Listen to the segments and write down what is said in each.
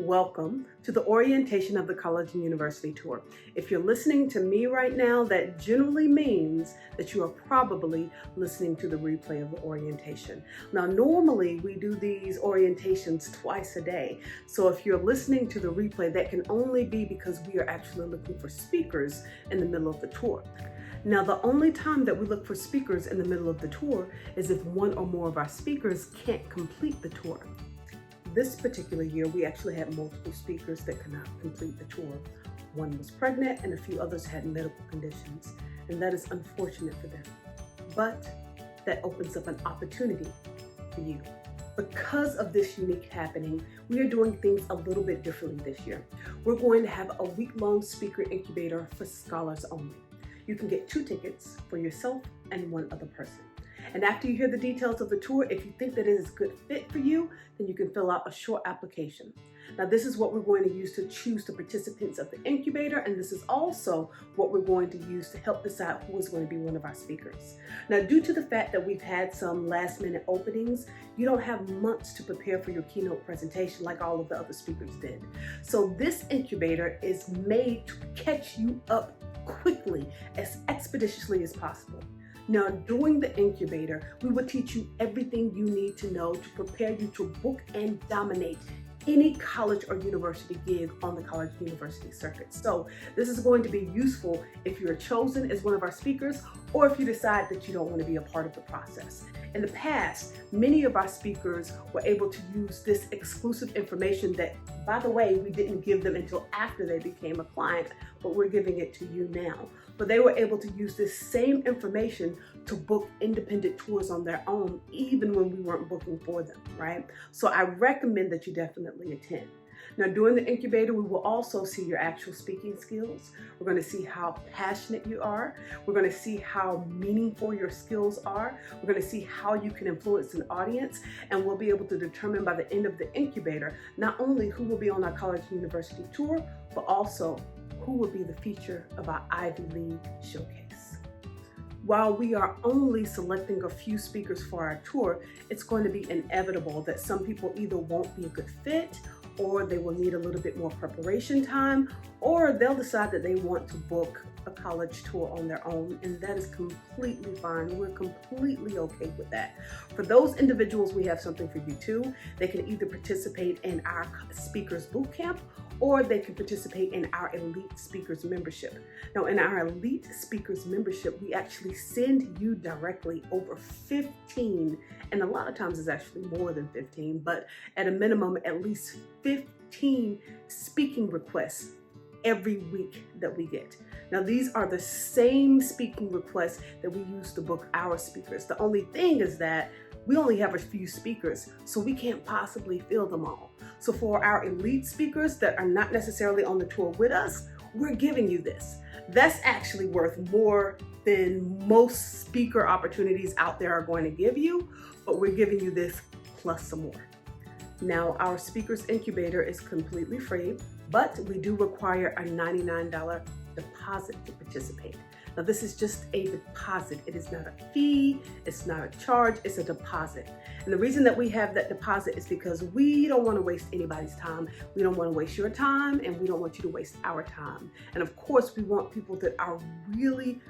Welcome to the orientation of the college and university tour. If you're listening to me right now, that generally means that you are probably listening to the replay of the orientation. Now, normally we do these orientations twice a day. So if you're listening to the replay, that can only be because we are actually looking for speakers in the middle of the tour. Now, the only time that we look for speakers in the middle of the tour is if one or more of our speakers can't complete the tour. This particular year, we actually had multiple speakers that could not complete the tour. One was pregnant and a few others had medical conditions, and that is unfortunate for them. But that opens up an opportunity for you. Because of this unique happening, we are doing things a little bit differently this year. We're going to have a week-long speaker incubator for scholars only. You can get 2 tickets for yourself and one other person. And after you hear the details of the tour, if you think that it is a good fit for you, then you can fill out a short application. Now, this is what we're going to use to choose the participants of the incubator, and this is also what we're going to use to help decide who is going to be one of our speakers. Now, due to the fact that we've had some last-minute openings, you don't have months to prepare for your keynote presentation like all of the other speakers did. So this incubator is made to catch you up quickly, as expeditiously as possible. Now, during the incubator, we will teach you everything you need to know to prepare you to book and dominate any college or university gig on the college and university circuit. So this is going to be useful if you're chosen as one of our speakers or if you decide that you don't want to be a part of the process. In the past, many of our speakers were able to use this exclusive information that, by the way, we didn't give them until after they became a client, but we're giving it to you now. But they were able to use this same information to book independent tours on their own, even when we weren't booking for them, right? So I recommend that you definitely attend. Now, during the incubator, we will also see your actual speaking skills. We're going to see how passionate you are. We're going to see how meaningful your skills are. We're going to see how you can influence an audience, and we'll be able to determine by the end of the incubator, not only who will be on our college and university tour, but also who will be the feature of our Ivy League showcase. While we are only selecting a few speakers for our tour, it's going to be inevitable that some people either won't be a good fit, or they will need a little bit more preparation time, or they'll decide that they want to book a college tour on their own, and that is completely fine. We're completely okay with that. For those individuals, we have something for you too. They can either participate in our Speakers Bootcamp, or they can participate in our Elite Speakers membership. Now, in our Elite Speakers membership, we actually send you directly over 15, and a lot of times it's actually more than 15, but at a minimum, at least 15 speaking requests every week that we get. Now, these are the same speaking requests that we use to book our speakers. The only thing is that we only have a few speakers, so we can't possibly fill them all. So for our elite speakers that are not necessarily on the tour with us, we're giving you this. That's actually worth more than most speaker opportunities out there are going to give you, but we're giving you this plus some more. Now, our Speakers Incubator is completely free, but we do require a $99 deposit to participate. Now, this is just a deposit. It is not a fee, it's not a charge, it's a deposit. And the reason that we have that deposit is because we don't want to waste anybody's time. We don't want to waste your time, and we don't want you to waste our time. And of course, we want people that are really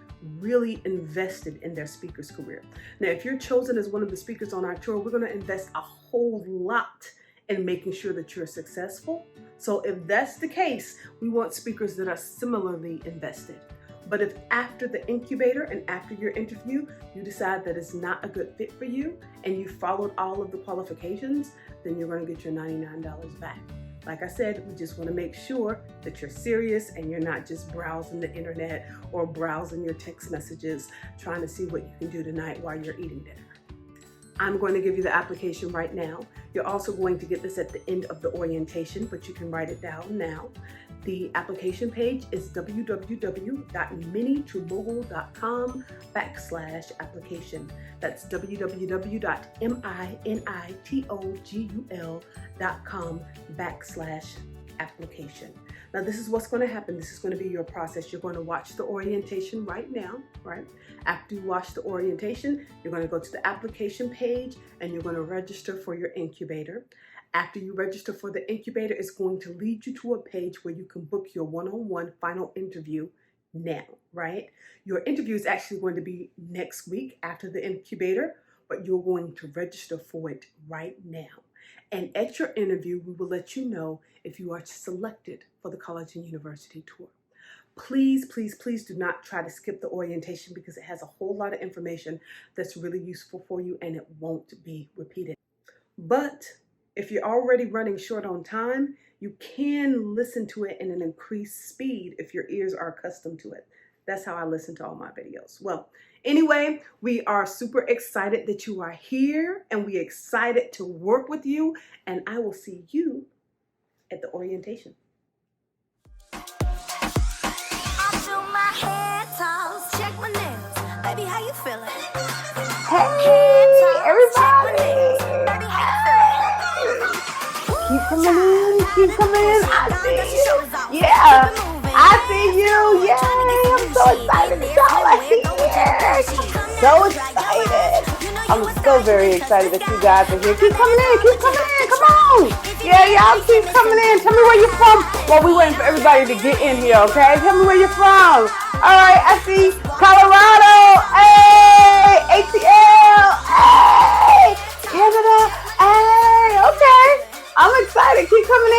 invested in their speaker's career. Now, if you're chosen as one of the speakers on our tour, we're going to invest a whole lot in making sure that you're successful. So if that's the case, we want speakers that are similarly invested. But if after the incubator and after your interview, you decide that it's not a good fit for you and you followed all of the qualifications, then you're going to get your $99 back. Like I said, we just want to make sure that you're serious and you're not just browsing the internet or browsing your text messages, trying to see what you can do tonight while you're eating dinner. I'm going to give you the application right now. You're also going to get this at the end of the orientation, but you can write it down now. The application page is www.minitogul.com/application. That's www.minitogul.com/application. Now, this is what's going to happen. This is going to be your process. You're going to watch the orientation right now, right? After you watch the orientation, you're going to go to the application page and you're going to register for your incubator. After you register for the incubator, it's going to lead you to a page where you can book your one-on-one final interview now, right? Your interview is actually going to be next week after the incubator, but you're going to register for it right now. And at your interview, we will let you know if you are selected for the college and university tour. Please, please, please do not try to skip the orientation because it has a whole lot of information that's really useful for you and it won't be repeated. But if you're already running short on time, you can listen to it in an increased speed if your ears are accustomed to it. That's how I listen to all my videos. Well, anyway, we are super excited that you are here and we're excited to work with you. And I will see you at the orientation. Hey, everybody! Keep coming in, keep coming in. I see you. Yeah, I see you. Yay! I'm so excited that y'all are here. So excited. I'm so very excited that you guys are here. Keep coming in, keep coming in. Come on. Yeah, y'all keep coming in. Tell me where you're from. Well, we're waiting for everybody to get in here, okay? Tell me where you're from. All right, I see Colorado. Hey, ATL. Hey, Canada. Hey, okay. I'm excited. Keep coming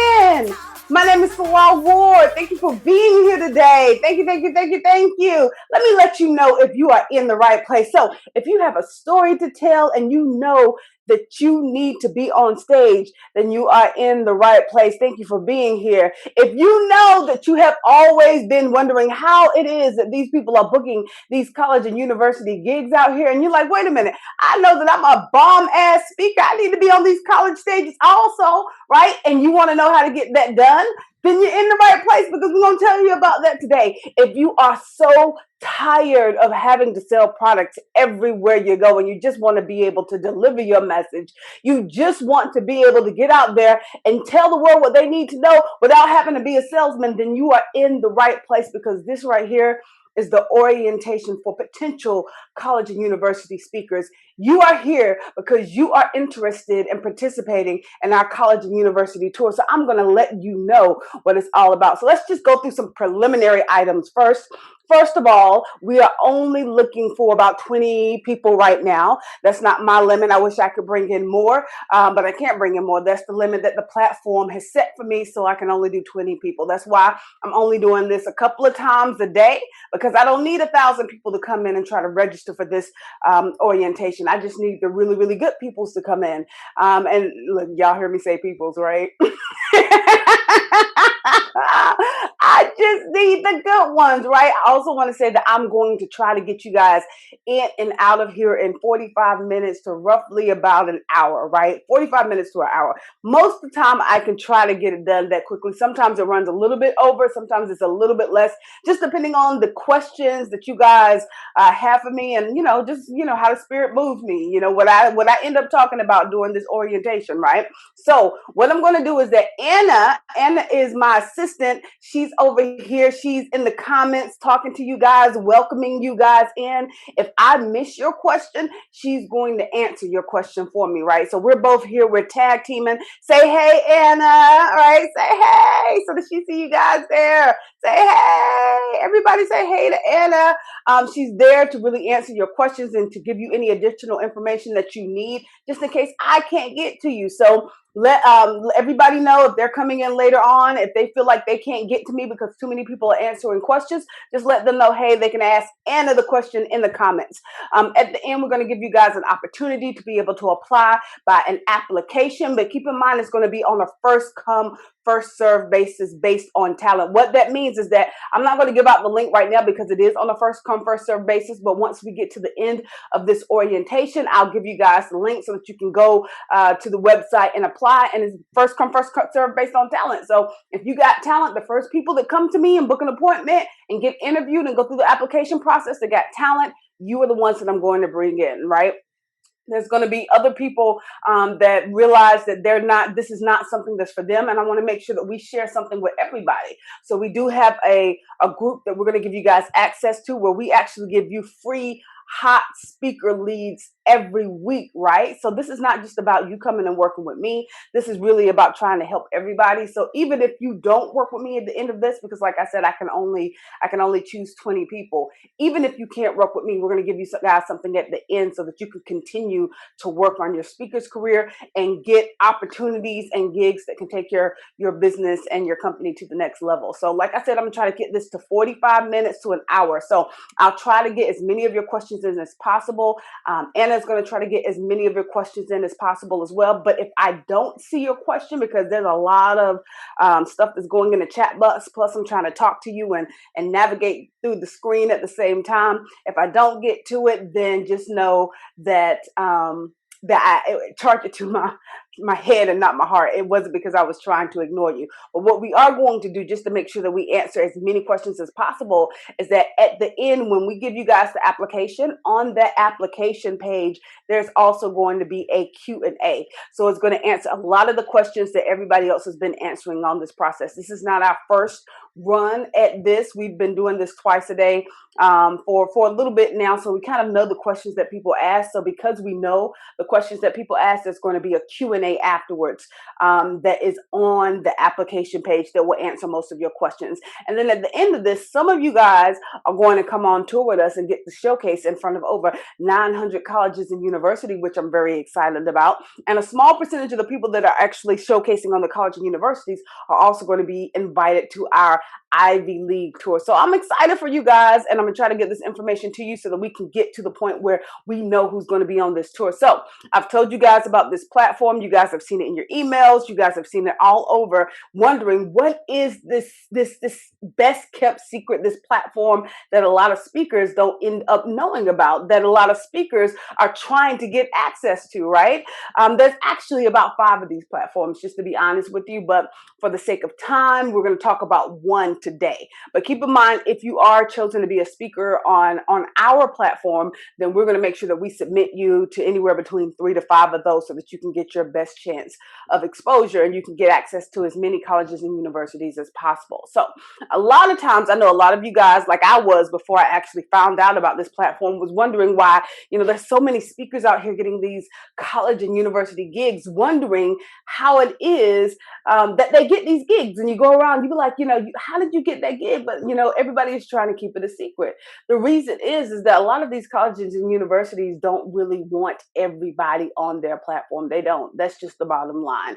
in. My name is Fawad Ward. Thank you for being here today. Thank you, thank you, thank you, thank you. Let me let you know if you are in the right place. So if you have a story to tell and you know that you need to be on stage, then you are in the right place. Thank you for being here. If you know that you have always been wondering how it is that these people are booking these college and university gigs out here, and you're like, wait a minute, I know that I'm a bomb-ass speaker. I need to be on these college stages also, right? And you want to know how to get that done? Then you're in the right place because we're going to tell you about that today. If you are so tired of having to sell products everywhere you go and you just want to be able to deliver your message, you just want to be able to get out there and tell the world what they need to know without having to be a salesman, then you are in the right place because this right here is the orientation for potential college and university speakers. You are here because you are interested in participating in our college and university tour. So I'm going to let you know what it's all about. So let's just go through some preliminary items first. First of all, we are only looking for about 20 people right now. That's not my limit. I wish I could bring in more, but I can't bring in more. That's the limit that the platform has set for me, so I can only do 20 people. That's why I'm only doing this a couple of times a day, because I don't need 1,000 people to come in and try to register for this orientation. I just need the really, really good peoples to come in. And look, y'all hear me say peoples, right? I just need the good ones, right? I also want to say that I'm going to try to get you guys in and out of here in 45 minutes to roughly about an hour, right? 45 minutes to an hour. Most of the time I can try to get it done that quickly. Sometimes it runs a little bit over. Sometimes it's a little bit less, just depending on the questions that you guys have for me and, just, how the spirit moves me, what I end up talking about during this orientation, right? So what I'm going to do is that Anna is my assistant. She's over here. She's in the comments talking to you guys, welcoming you guys in. If I miss your question, she's going to answer your question for me, right? So we're both here. We're tag teaming. Say, hey, Anna. All right. Say, hey. So that she see you guys there. Say, hey. Everybody say, hey to Anna. She's there to really answer your questions and to give you any additional information that you need, just in case I can't get to you. So let everybody know if they're coming in later on, if they feel like they can't get to me because too many people are answering questions, just let them know, hey, they can ask Anna the question in the comments. At the end, we're going to give you guys an opportunity to be able to apply by an application, but keep in mind it's going to be on a first come, first serve basis based on talent. What that means is that I'm not going to give out the link right now because it is on a first come, first serve basis, but once we get to the end of this orientation, I'll give you guys the link so that you can go to the website and apply, and it's first come, first serve based on talent. So if you got talent, the first people that come to me and book an appointment and get interviewed and go through the application process, they got talent, you are the ones that I'm going to bring in, right? There's going to be other people that realize that this is not something that's for them. And I want to make sure that we share something with everybody. So we do have a group that we're going to give you guys access to where we actually give you free hot speaker leads every week, right? So this is not just about you coming and working with me. This is really about trying to help everybody. So even if you don't work with me at the end of this, because like I said, I can only choose 20 people. Even if you can't work with me, we're going to give you guys something at the end so that you can continue to work on your speaker's career and get opportunities and gigs that can take your business and your company to the next level. So like I said, I'm going to try to get this to 45 minutes to an hour. So I'll try to get as many of your questions in as possible. Anna's going to try to get as many of your questions in as possible as well. But if I don't see your question, because there's a lot of stuff that's going in the chat box, plus I'm trying to talk to you and navigate through the screen at the same time. If I don't get to it, then just know that that I charge it to my head and not my heart. It wasn't because I was trying to ignore you. But what we are going to do, just to make sure that we answer as many questions as possible, is that at the end, when we give you guys the application, on that application page, there's also going to be a Q&A. So it's going to answer a lot of the questions that everybody else has been answering on this process. This is not our first run at this. We've been doing this twice a day for a little bit now. So we kind of know the questions that people ask. So because we know the questions that people ask, there's going to be a Q&A afterwards that is on the application page that will answer most of your questions. And then at the end of this, some of you guys are going to come on tour with us and get the showcase in front of over 900 colleges and universities, which I'm very excited about. And a small percentage of the people that are actually showcasing on the college and universities are also going to be invited to our Ivy League tour. So I'm excited for you guys, and I'm going to try to get this information to you so that we can get to the point where we know who's going to be on this tour. So I've told you guys about this platform. You guys have seen it in your emails. You guys have seen it all over, wondering what is this best kept secret, this platform that a lot of speakers don't end up knowing about, that a lot of speakers are trying to get access to, right? There's actually about 5 of these platforms, just to be honest with you, but for the sake of time, we're going to talk about one today. But keep in mind, if you are chosen to be a speaker on our platform, then we're going to make sure that we submit you to anywhere between 3 to 5 of those so that you can get your best chance of exposure and you can get access to as many colleges and universities as possible. So a lot of times, I know a lot of you guys, like I was before I actually found out about this platform, was wondering why, there's so many speakers out here getting these college and university gigs, wondering how it is that they get these gigs. And you go around, you be like, how did you get that gig? But, everybody is trying to keep it a secret. The reason is that a lot of these colleges and universities don't really want everybody on their platform. They don't. That's just the bottom line.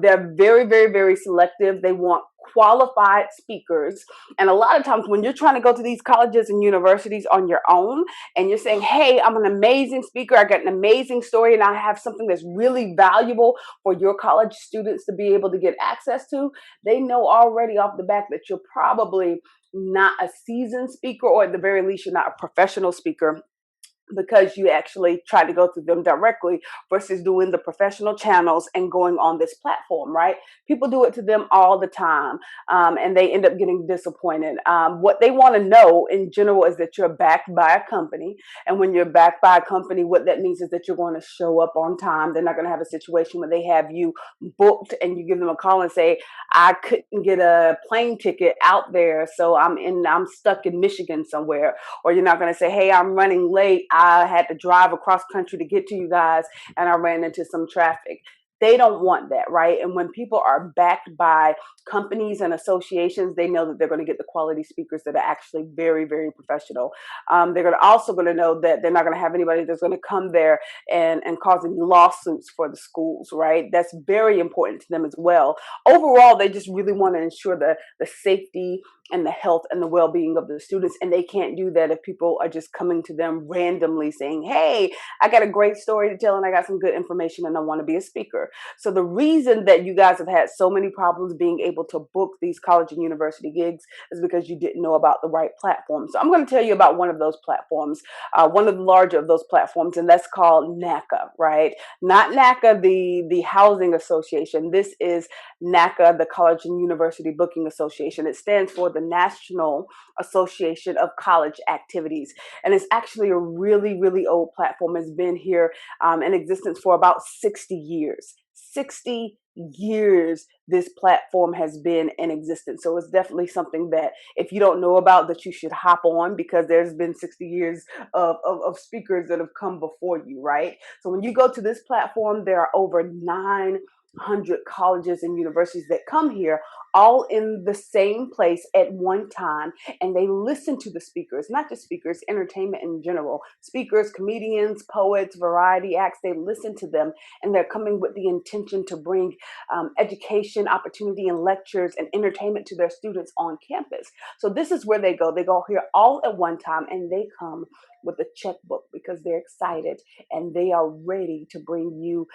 They're very, very, very selective. They want qualified speakers. And a lot of times when you're trying to go to these colleges and universities on your own and you're saying, hey, I'm an amazing speaker, I got an amazing story, and I have something that's really valuable for your college students to be able to get access to, they know already off the bat that you're probably not a seasoned speaker, or at the very least, you're not a professional speaker, because you actually try to go through them directly versus doing the professional channels and going on this platform, right? People do it to them all the time, and they end up getting disappointed. What they want to know in general is that you're backed by a company. And when you're backed by a company, what that means is that you're going to show up on time. They're not going to have a situation where they have you booked and you give them a call and say, I couldn't get a plane ticket out there, so I'm stuck in Michigan somewhere. Or you're not going to say, hey, I'm running late, I had to drive across country to get to you guys and I ran into some traffic. They don't want that, right? And when people are backed by companies and associations, they know that they're going to get the quality speakers that are actually very, very professional. They're also going to know that they're not going to have anybody that's going to come there and cause any lawsuits for the schools, right? That's very important to them as well. Overall, they just really want to ensure the safety and the health and the well-being of the students. And they can't do that if people are just coming to them randomly saying, hey, I got a great story to tell and I got some good information and I want to be a speaker. So the reason that you guys have had so many problems being able to book these college and university gigs is because you didn't know about the right platform. So I'm going to tell you about one of those platforms, one of the larger of those platforms, and that's called NACA, right? Not NACA, the housing association. This is NACA, the College and University Booking Association. It stands for the National Association of College Activities. And it's actually a really, really old platform. It's been here in existence for about 60 years. 60 years this platform has been in existence. So it's definitely something that if you don't know about, that you should hop on, because there's been 60 years of speakers that have come before you, right? So when you go to this platform, there are over 900 colleges and universities that come here, all in the same place at one time, and they listen to the speakers, not just speakers, entertainment in general, speakers, comedians, poets, variety acts. They listen to them, and they're coming with the intention to bring education, opportunity, and lectures and entertainment to their students on campus. So this is where they go. They go here all at one time, and they come with a checkbook because they're excited and they are ready to bring you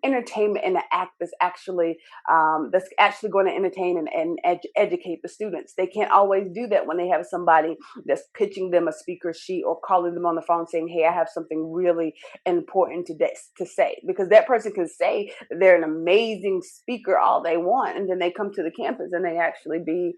entertainment and an act that's actually going to entertain and educate the students. They can't always do that when they have somebody that's pitching them a speaker sheet or calling them on the phone saying, hey, I have something really important to say, because that person can say that they're an amazing speaker all they want, and then they come to the campus and they actually be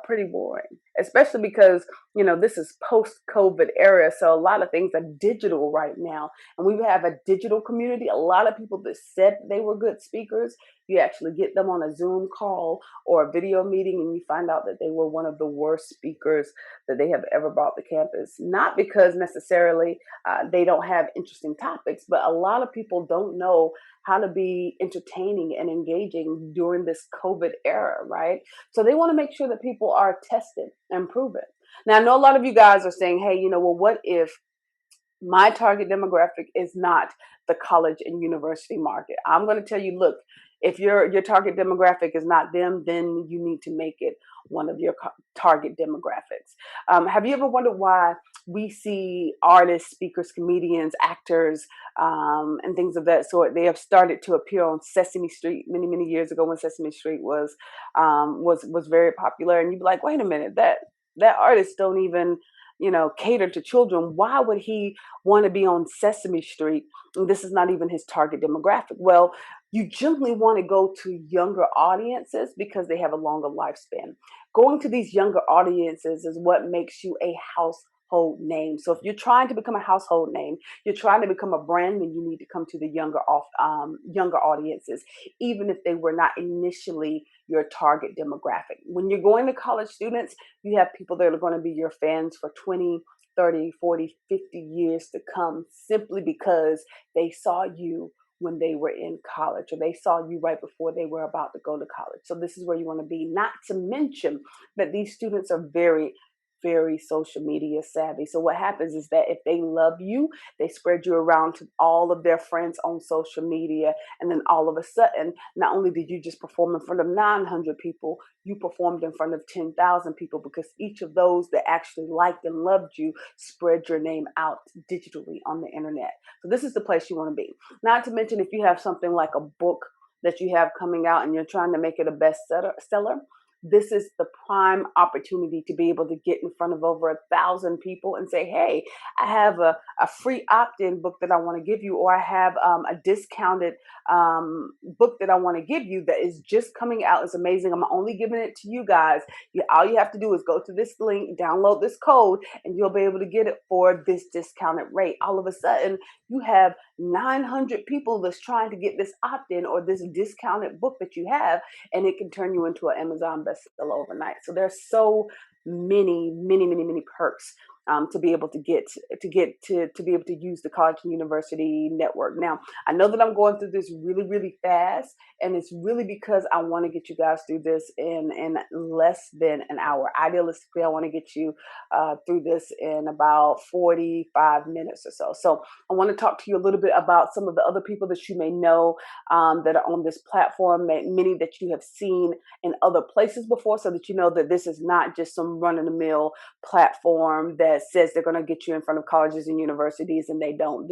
pretty boring, especially because, you know, this is post-COVID era. So a lot of things are digital right now, and we have a digital community. A lot of people that said they were good speakers, you actually get them on a Zoom call or a video meeting, and you find out that they were one of the worst speakers that they have ever brought to campus. Not because necessarily they don't have interesting topics, but a lot of people don't know how to be entertaining and engaging during this COVID era, right? So they want to make sure that people are tested and proven. Now, I know a lot of you guys are saying, hey, you know, well, what if my target demographic is not the college and university market? I'm going to tell you, look, if your target demographic is not them, then you need to make it one of your target demographics. Have you ever wondered why we see artists, speakers, comedians, actors, and things of that sort? They have started to appear on Sesame Street many years ago, when Sesame Street was very popular. And you'd be like, wait a minute, that artist don't even, you know, cater to children. Why would he want to be on Sesame Street? And this is not even his target demographic. Well, you generally want to go to younger audiences because they have a longer lifespan. Going to these younger audiences is what makes you a household name. So if you're trying to become a household name, you're trying to become a brand, then you need to come to the younger audiences, even if they were not initially your target demographic. When you're going to college students, you have people that are going to be your fans for 20, 30, 40, 50 years to come, simply because they saw you when they were in college, or they saw you right before they were about to go to college. So this is where you want to be. Not to mention that these students are very social media savvy. So what happens is that if they love you, they spread you around to all of their friends on social media. And then all of a sudden, not only did you just perform in front of 900 people, you performed in front of 10,000 people, because each of those that actually liked and loved you spread your name out digitally on the internet. So this is the place you want to be. Not to mention, if you have something like a book that you have coming out and you're trying to make it a bestseller, this is the prime opportunity to be able to get in front of over 1,000 people and say, hey, I have a free opt-in book that I want to give you, or I have a discounted book that I want to give you that is just coming out. It's amazing. I'm only giving it to you guys. All you have to do is go to this link, download this code, and you'll be able to get it for this discounted rate. All of a sudden, you have 900 people that's trying to get this opt-in or this discounted book that you have, and it can turn you into an Amazon bestseller overnight. So there's so many perks to be able to be able to use the college and university network. Now, I know that I'm going through this really fast, and it's really because I want to get you guys through this in less than an hour. Idealistically, I want to get you through this in about 45 minutes or so. So I want to talk to you a little bit about some of the other people that you may know that are on this platform, many that you have seen in other places before, so that you know that this is not just some run-of-the-mill platform that says they're going to get you in front of colleges and universities, and they don't.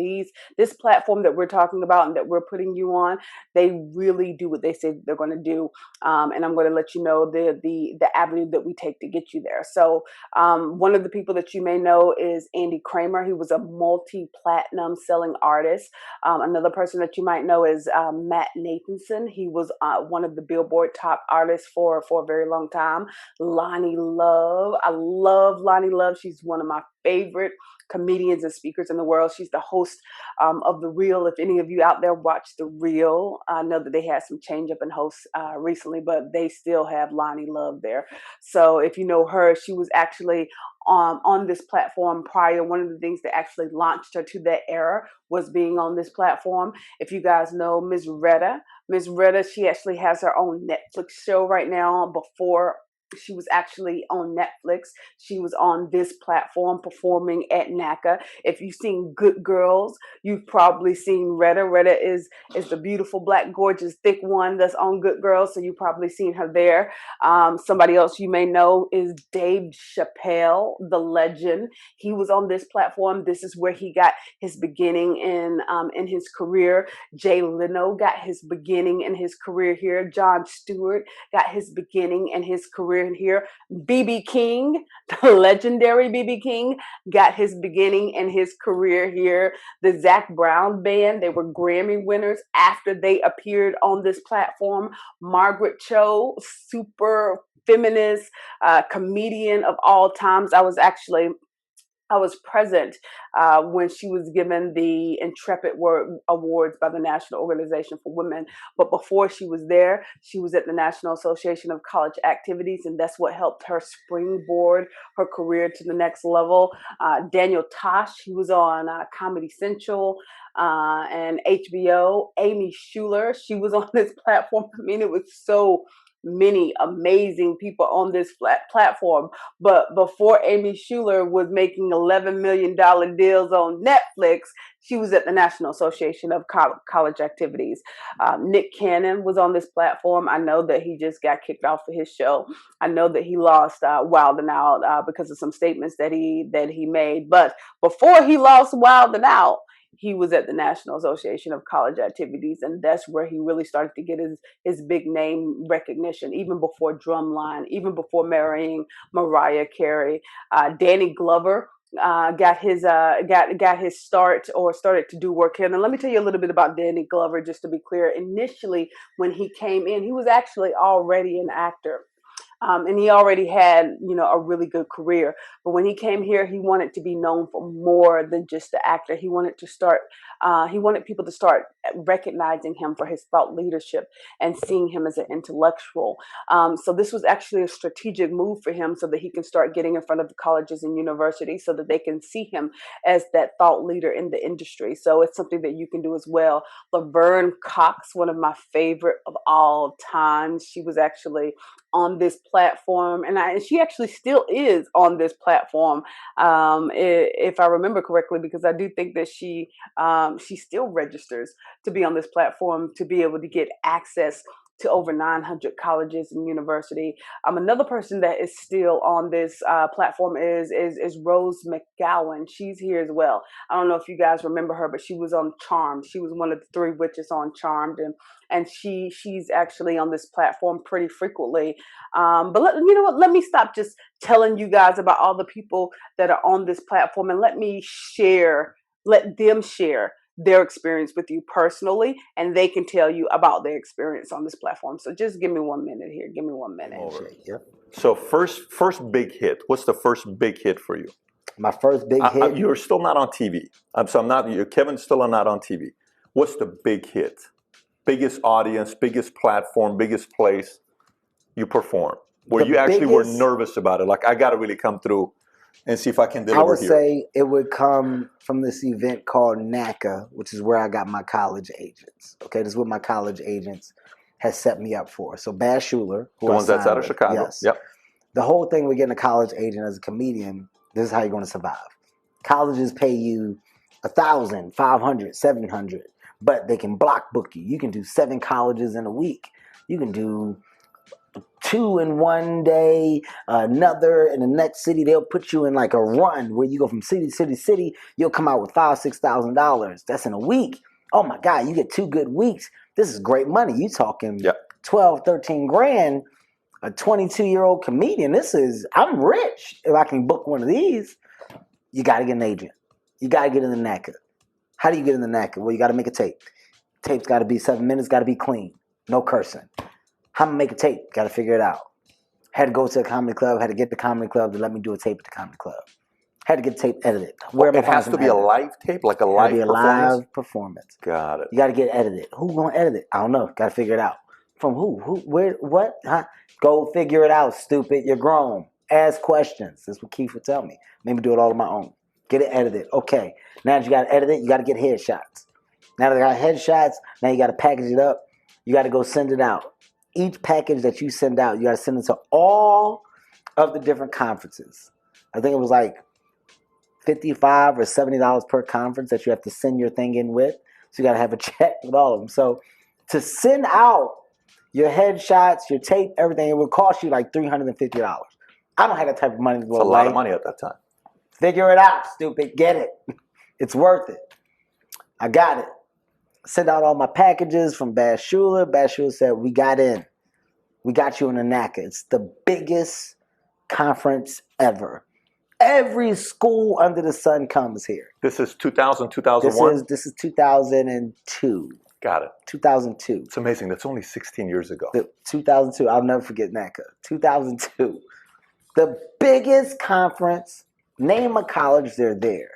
This platform that we're talking about and that we're putting you on, they really do what they say they're going to do, and I'm going to let you know the avenue that we take to get you there. So one of the people that you may know is Andy Kramer. He was a multi-platinum selling artist. Another person that you might know is Matt Nathanson. He was one of the Billboard top artists for a very long time. Loni Love. I love Loni Love. She's one of my favorite comedians and speakers in the world. She's the host of The Real. If any of you out there watch The Real, I know that they had some change up in hosts recently, but they still have Lonnie Love there. So if you know her, she was actually on this platform prior. One of the things that actually launched her to that era was being on this platform. If you guys know Ms. Retta, she actually has her own Netflix show right now. Before she was actually on Netflix, she was on this platform performing at NACA. If you've seen Good Girls, you've probably seen Retta. Retta is the beautiful, black, gorgeous, thick one that's on Good Girls, so you've probably seen her there. Somebody else you may know is Dave Chappelle, the legend. He was on this platform. This is where he got his beginning in his career. Jay Leno got his beginning in his career here. Jon Stewart got his beginning in his career here. BB King, the legendary BB King, got his beginning in his career here. The Zac Brown Band, they were Grammy winners after they appeared on this platform. Margaret Cho, super feminist comedian of all times. I was present when she was given the Intrepid Awards by the National Organization for Women. But before she was there, she was at the National Association of College Activities, and that's what helped her springboard her career to the next level. Daniel Tosh, he was on Comedy Central and HBO. Amy Schumer, she was on this platform. I mean, it was so many amazing people on this platform. But before Amy Schumer was making $11 million deals on Netflix, she was at the National Association of College Activities. Nick Cannon was on this platform. I know that he just got kicked off of his show. I know that he lost Wild 'N Out because of some statements that he made. But before he lost Wild 'N Out, he was at the National Association of College Activities, and that's where he really started to get his big name recognition, even before Drumline, even before marrying Mariah Carey. Danny Glover got his start, or started to do work here. And let me tell you a little bit about Danny Glover, just to be clear. Initially, when he came in, he was actually already an actor. And he already had, a really good career. But when he came here, he wanted to be known for more than just the actor. He wanted people to start recognizing him for his thought leadership and seeing him as an intellectual. So this was actually a strategic move for him, so that he can start getting in front of the colleges and universities, so that they can see him as that thought leader in the industry. So it's something that you can do as well. Laverne Cox, one of my favorite of all time. She was actually on this platform, and she actually still is on this platform, if I remember correctly, because I do think that she still registers to be on this platform, to be able to get access to over 900 colleges and university. Another person that is still on this platform is Rose McGowan. She's here as well. I don't know if you guys remember her, but she was on Charmed. She was one of the three witches on Charmed, and she's actually on this platform pretty frequently. But you know what? Let me stop just telling you guys about all the people that are on this platform, and let them share their experience with you personally, and they can tell you about their experience on this platform. So just give me 1 minute here. Give me 1 minute. Yep. So first big hit. What's the first big hit for you? My first big hit. You're still not on TV. Kevin's still not on TV. What's the big hit? Biggest audience, biggest platform, biggest place you perform, where you actually were nervous about it. Like, I got to really come through and see if I can deliver here. I would say it would come from this event called NACA, which is where I got my college agents. Okay, this is what my college agents has set me up for. So Baz Schuler, the ones that's out of Chicago. Yes. Yep. The whole thing with getting a college agent as a comedian, this is how you're going to survive. Colleges pay you $1,000, $500, $700, but they can block book you. You can do 7 colleges in a week. You can do 2 in one day, another in the next city. They'll put you in like a run where you go from city to city to city. You'll come out with $5,000, $6,000. That's in a week. Oh my God, you get 2 good weeks. This is great money. You talking 12, 13 grand, a 22-year-old comedian. I'm rich if I can book one of these. You got to get an agent. You got to get in the NACA. How do you get in the NACA? Well, you got to make a tape. Tape's got to be 7 minutes, got to be clean. No cursing. How to make a tape? Got to figure it out. Had to go to a comedy club. Had to get the comedy club to let me do a tape at the comedy club. Had to get tape edited. Where am I It has to be a live tape, like a live be a performance? live performance. Got it. You got to get edited. Who's going to edit it? I don't know. Got to figure it out. From who? Who? Where? What? Huh? Go figure it out, stupid. You're grown. Ask questions. That's what Keith would tell me. Maybe do it all on my own. Get it edited. Okay. Now that you got to edit it, you got to get headshots. Now that I got headshots, now you got to package it up. You got to go send it out. Each package that you send out, you got to send it to all of the different conferences. I think it was like $55 or $70 per conference that you have to send your thing in with. So you got to have a check with all of them. So to send out your headshots, your tape, everything, it would cost you like $350. I don't have that type of money to go It's a lot of money at that time. Figure it out, stupid. Get it. It's worth it. I got it. Sent out all my packages from Baz Schuler. Baz Schuler said, we got in. We got you in the NACA. It's the biggest conference ever. Every school under the sun comes here. This is 2000, 2001? This is 2002. Got it. 2002. It's amazing. That's only 16 years ago. 2002. I'll never forget NACA. 2002. The biggest conference. Name a college, they're there.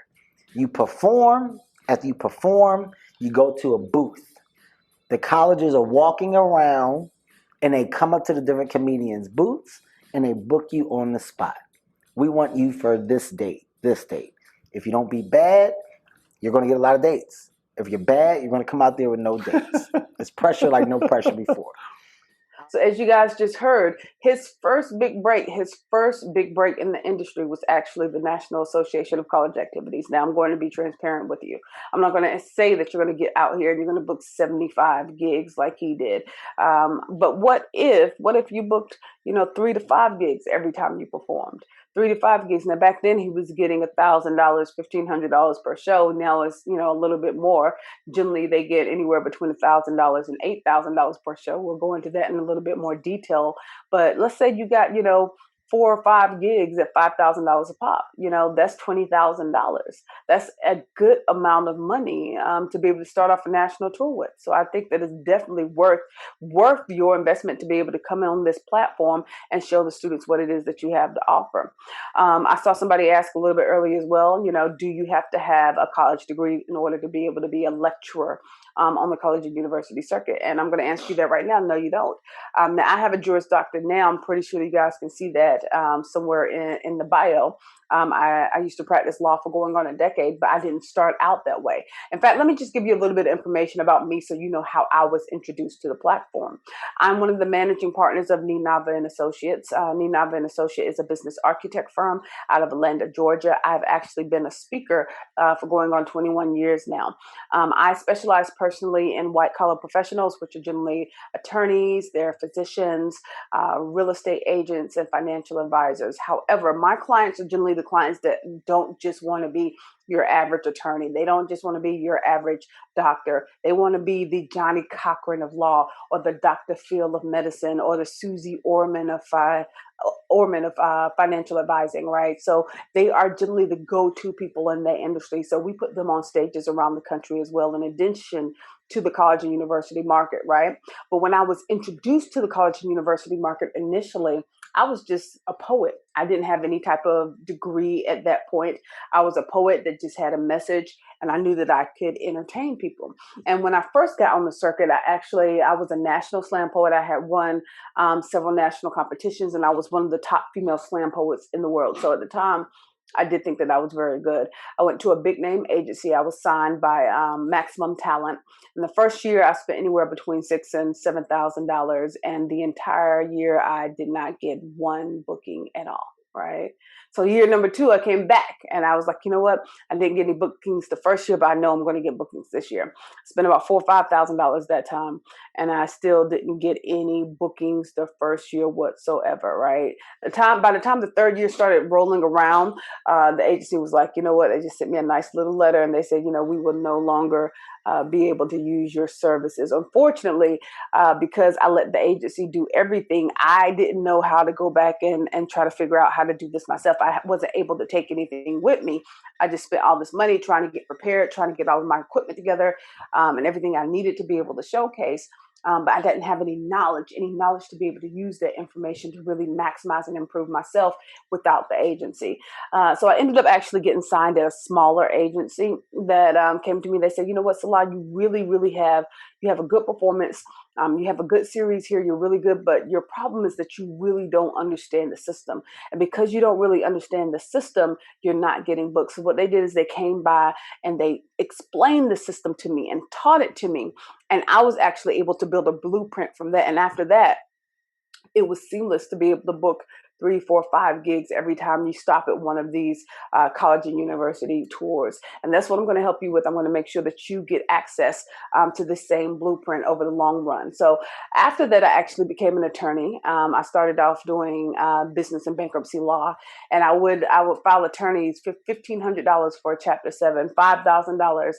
You perform. After you perform, you go to a booth. The colleges are walking around and they come up to the different comedians' booths and they book you on the spot. We want you for this date, this date. If you don't be bad, you're going to get a lot of dates. If you're bad, you're going to come out there with no dates. It's pressure like no pressure before. So as you guys just heard, his first big break in the industry was actually the National Association of College Activities. Now I'm going to be transparent with you. I'm not going to say that you're going to get out here and you're going to book 75 gigs like he did. But what if you booked, 3 to 5 gigs every time you performed? 3 to 5 gigs. Now back then he was getting $1,000, $1,500 per show. Now it's a little bit more. Generally they get anywhere between $1,000 and $8,000 per show. We'll go into that in a little bit more detail. But let's say you got 4 or 5 gigs at $5,000 a pop. That's $20,000. That's a good amount of money to be able to start off a national tour with. So I think that it's definitely worth your investment to be able to come on this platform and show the students what it is that you have to offer. I saw somebody ask a little bit earlier as well, do you have to have a college degree in order to be able to be a lecturer on the college and university circuit? And I'm going to answer you that right now. No, you don't. Now I have a Juris Doctor now. I'm pretty sure you guys can see that somewhere in the bio. I used to practice law for going on a decade, but I didn't start out that way. In fact, let me just give you a little bit of information about me so you know how I was introduced to the platform. I'm one of the managing partners of Ninava and Associates. Ninava and Associates is a business architect firm out of Atlanta, Georgia. I've actually been a speaker for going on 21 years now. I specialize personally in white-collar professionals, which are generally attorneys, they're physicians, real estate agents, and financial advisors. However, my clients are generally the clients that don't just want to be your average attorney. They don't just want to be your average doctor. They want to be the Johnny Cochran of law, or the Dr. Phil of medicine, or the Susie Orman of financial advising, right? So they are generally the go-to people in that industry. So we put them on stages around the country as well, in addition to the college and university market, right? But when I was introduced to the college and university market initially, I was just a poet. I didn't have any type of degree at that point. I was a poet that just had a message, and I knew that I could entertain people. And when I first got on the circuit, I was a national slam poet. I had won several national competitions, and I was one of the top female slam poets in the world. So at the time, I did think that I was very good. I went to a big name agency. I was signed by Maximum Talent. In the first year, I spent anywhere between $6,000 and $7,000. And the entire year, I did not get one booking at all, right? So year number 2, I came back and I was like, you know what? I didn't get any bookings the first year, but I know I'm going to get bookings this year. I spent about $4,000 or $5,000 that time, and I still didn't get any bookings the first year whatsoever, right? By the time the third year started rolling around, the agency was like, you know what? They just sent me a nice little letter, and they said, we will no longer be able to use your services. Unfortunately, because I let the agency do everything, I didn't know how to go back and try to figure out how to do this myself. I wasn't able to take anything with me. I just spent all this money trying to get prepared, trying to get all of my equipment together, and everything I needed to be able to showcase. but I didn't have any knowledge to be able to use that information to really maximize and improve myself without the agency. So I ended up actually getting signed at a smaller agency that came to me. They said, you know what, Salah, you really have a good performance. You have a good series here. You're really good, but your problem is that you really don't understand the system. And because you don't really understand the system, you're not getting booked. So what they did is they came by and they explained the system to me and taught it to me. And I was actually able to build a blueprint from that. And after that, it was seamless to be able to book 3, 4, 5 gigs every time you stop at one of these college and university tours. And that's what I'm going to help you with. I'm going to make sure that you get access to the same blueprint over the long run. So after that, I actually became an attorney. I started off doing business and bankruptcy law, and I would file attorneys for $1,500 for a Chapter 7, $5,000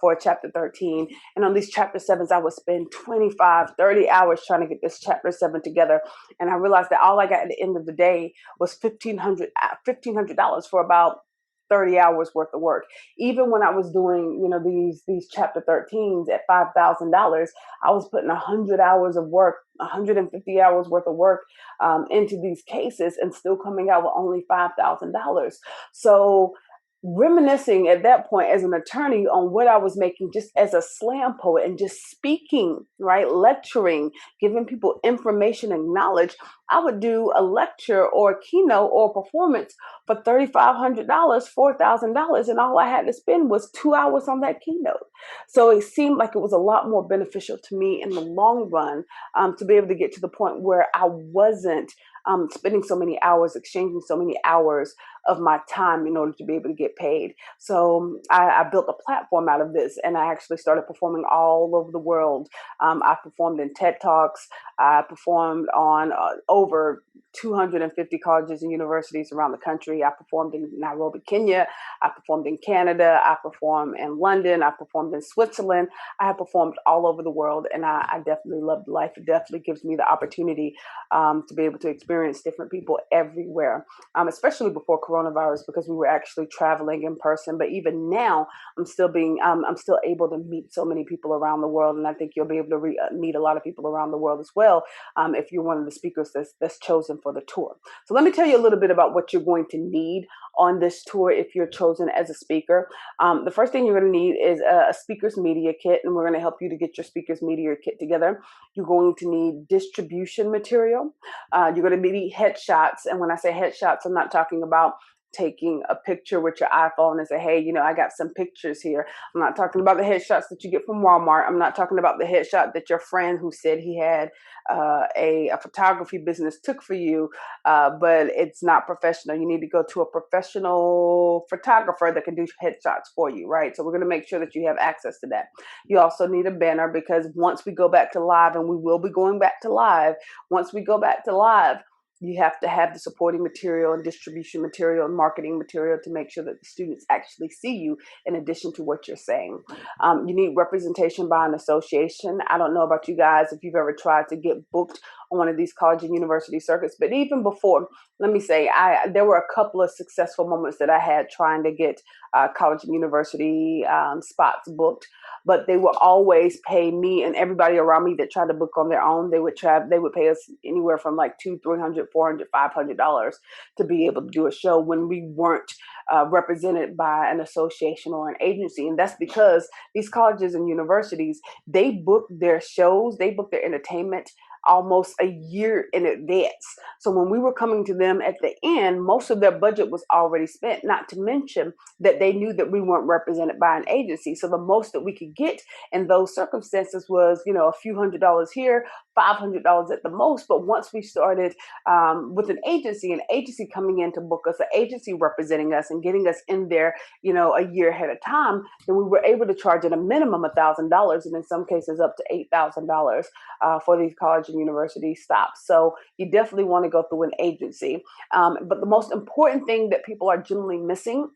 for a Chapter 13. And on these Chapter 7s, I would spend 25, 30 hours trying to get this Chapter 7 together. And I realized that all I got at the end of the day was $1,500 for about 30 hours worth of work. Even when I was doing, these Chapter 13s at $5,000, I was putting 100 hours of work, 150 hours worth of work into these cases and still coming out with only $5,000. So reminiscing at that point as an attorney on what I was making just as a slam poet and just speaking, right? Lecturing, giving people information and knowledge. I would do a lecture or a keynote or a performance for $3,500, $4,000. And all I had to spend was 2 hours on that keynote. So it seemed like it was a lot more beneficial to me in the long run to be able to get to the point where I wasn't spending so many hours, exchanging so many hours of my time in order to be able to get paid. So I built a platform out of this, and I actually started performing all over the world. I performed in TED Talks. I performed on over 250 colleges and universities around the country. I performed in Nairobi, Kenya. I performed in Canada. I performed in London. I performed in Switzerland. I have performed all over the world, and I definitely love life. It definitely gives me the opportunity to be able to experience different people everywhere, especially before coronavirus, because we were actually traveling in person. But even now, I'm still able to meet so many people around the world, and I think you'll be able to meet a lot of people around the world as well if you're one of the speakers that's chosen for the tour. So let me tell you a little bit about what you're going to need on this tour if you're chosen as a speaker. The first thing you're going to need is a speaker's media kit, and we're going to help you to get your speaker's media kit together. You're going to need distribution material. You're going to need headshots, and when I say headshots, I'm not talking about taking a picture with your iPhone and say, hey, I got some pictures here. I'm not talking about the headshots that you get from Walmart. I'm not talking about the headshot that your friend who said he had a photography business took for you, but it's not professional. You need to go to a professional photographer that can do headshots for you, right? So we're going to make sure that you have access to that. You also need a banner, because once we go back to live, and we will be going back to live, once we go back to live, you have to have the supporting material and distribution material and marketing material to make sure that the students actually see you in addition to what you're saying. You need representation by an association. I don't know about you guys if you've ever tried to get booked on one of these college and university circuits, but even before, let me say, there were a couple of successful moments that I had trying to get college and university spots booked, but they would always pay me and everybody around me that tried to book on their own. They would pay us anywhere from like $200, $300, $400, $500 to be able to do a show when we weren't represented by an association or an agency. And that's because these colleges and universities, they book their shows, they book their entertainment almost a year in advance. So when we were coming to them at the end, most of their budget was already spent, not to mention that they knew that we weren't represented by an agency. So the most that we could get in those circumstances was, a few $100s here, $500 at the most. But once we started with an agency coming in to book us, an agency representing us and getting us in there, a year ahead of time, then we were able to charge at a minimum $1,000, and in some cases up to $8,000 for these college and university stops. So you definitely want to go through an agency. But the most important thing that people are generally missing,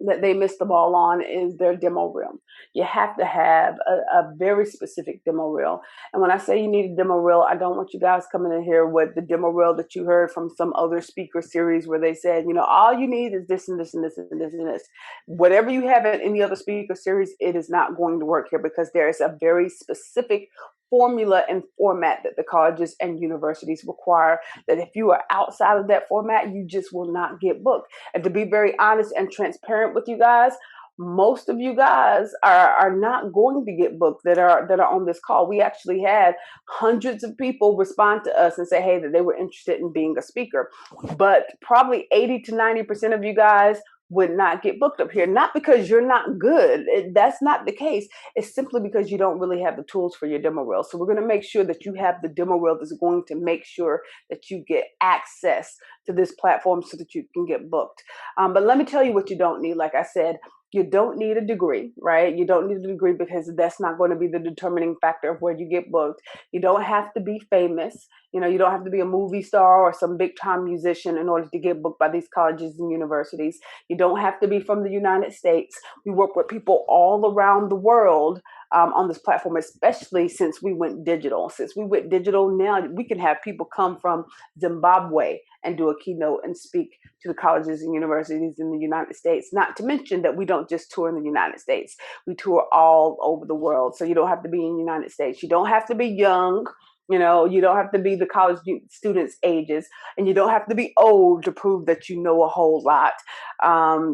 that they miss the ball on, is their demo reel. You have to have a very specific demo reel. And when I say you need a demo reel, I don't want you guys coming in here with the demo reel that you heard from some other speaker series where they said, all you need is this and this and this and this and this. Whatever you have in any other speaker series, it is not going to work here, because there is a very specific formula and format that the colleges and universities require, that if you are outside of that format, you just will not get booked. And to be very honest and transparent with you guys, most of you guys are not going to get booked that are on this call. We actually had hundreds of people respond to us and say, hey, that they were interested in being a speaker. But probably 80 to 90% of you guys would not get booked up here. Not because you're not good. That's not the case. It's simply because you don't really have the tools for your demo reel. So we're going to make sure that you have the demo reel that's going to make sure that you get access to this platform so that you can get booked. But let me tell you what you don't need. Like I said, you don't need a degree, right? You don't need a degree because that's not going to be the determining factor of where you get booked. You don't have to be famous. You don't have to be a movie star or some big time musician in order to get booked by these colleges and universities. You don't have to be from the United States. We work with people all around the world on this platform, especially since we went digital. Since we went digital, now we can have people come from Zimbabwe and do a keynote and speak to the colleges and universities in the United States. Not to mention that we don't just tour in the United States. We tour all over the world. So you don't have to be in the United States. You don't have to be young. You don't have to be the college students' ages, and you don't have to be old to prove that you know a whole lot.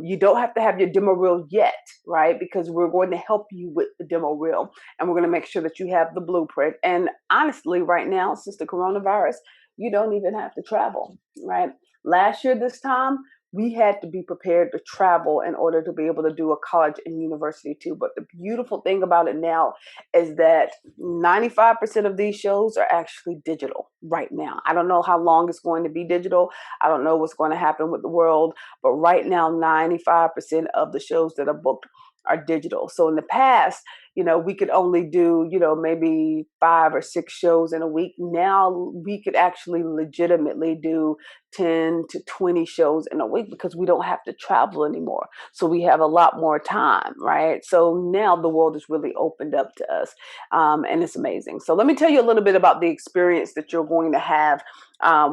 You don't have to have your demo reel yet, right? Because we're going to help you with the demo reel, and we're going to make sure that you have the blueprint. And honestly, right now, since the coronavirus, you don't even have to travel, right? Last year, this time, we had to be prepared to travel in order to be able to do a college and university too. But the beautiful thing about it now is that 95% of these shows are actually digital right now. I don't know how long it's going to be digital. I don't know what's going to happen with the world. But right now, 95% of the shows that are booked are digital. So in the past, we could only do, maybe 5 or 6 shows in a week. Now we could actually legitimately do 10 to 20 shows in a week because we don't have to travel anymore. So we have a lot more time, right? So now the world is really opened up to us, and it's amazing. So let me tell you a little bit about the experience that you're going to have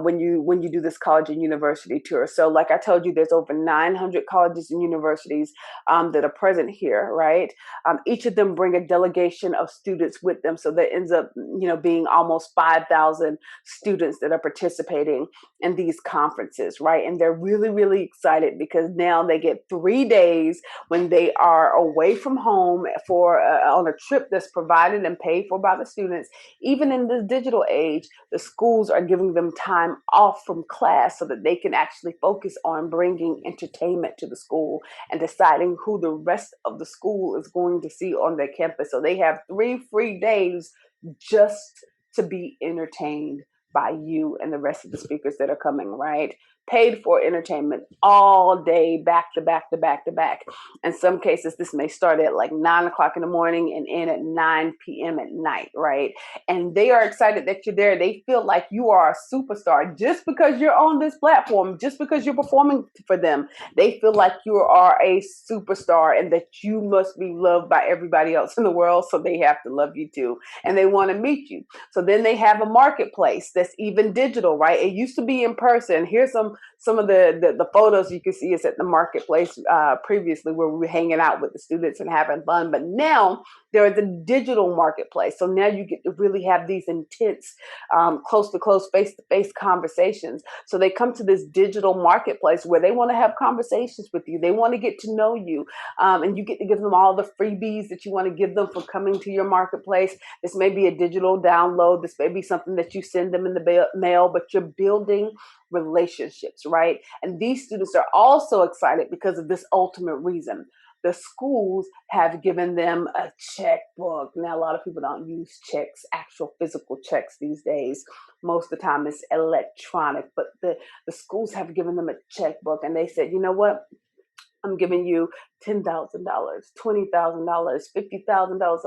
when you do this college and university tour. So like I told you, there's over 900 colleges and universities that are present here, right? Each of them bring a delegation of students with them. So that ends up, being almost 5,000 students that are participating in these conferences, right? And they're really, really excited because now they get 3 days when they are away from home for on a trip that's provided and paid for by the students. Even in this digital age, the schools are giving them time off from class so that they can actually focus on bringing entertainment to the school and deciding who the rest of the school is going to see on their campus. So they have 3 free days just to be entertained by you and the rest of the speakers that are coming, right? Paid for entertainment all day, back to back to back to back. In some cases, this may start at like 9 o'clock in the morning and end at 9 p.m. at night, right? And they are excited that you're there. They feel like you are a superstar just because you're on this platform, just because you're performing for them. They feel like you are a superstar and that you must be loved by everybody else in the world. So they have to love you too. And they want to meet you. So then they have a marketplace that's even digital, right? It used to be in person. Here's some of the photos you can see is at the marketplace previously where we were hanging out with the students and having fun. But now there is a digital marketplace. So now you get to really have these intense, close to close, face-to-face conversations. So they come to this digital marketplace where they want to have conversations with you. They want to get to know you. And you get to give them all the freebies that you want to give them for coming to your marketplace. This may be a digital download. This may be something that you send them in the mail, but you're building relationships, right? And these students are also excited because of this ultimate reason. The schools have given them a checkbook. Now, a lot of people don't use checks, actual physical checks these days. Most of the time it's electronic, but the schools have given them a checkbook and they said, you know what? I'm giving you $10,000, $20,000, $50,000,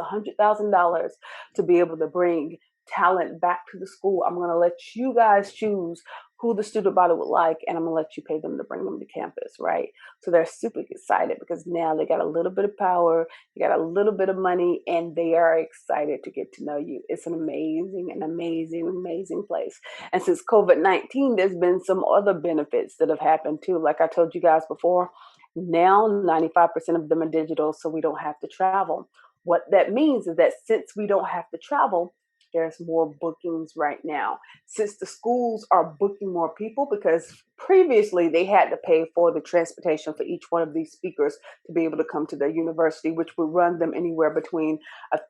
$100,000 to be able to bring talent back to the school. I'm going to let you guys choose who the student body would like, and I'm going to let you pay them to bring them to campus, right? So they're super excited because now they got a little bit of power, they got a little bit of money, and they are excited to get to know you. It's an amazing, amazing place. And since COVID-19, there's been some other benefits that have happened too. Like I told you guys before, now 95% of them are digital, so we don't have to travel. What that means is that since we don't have to travel, there's more bookings right now. Since the schools are booking more people, because previously they had to pay for the transportation for each one of these speakers to be able to come to their university, which would run them anywhere between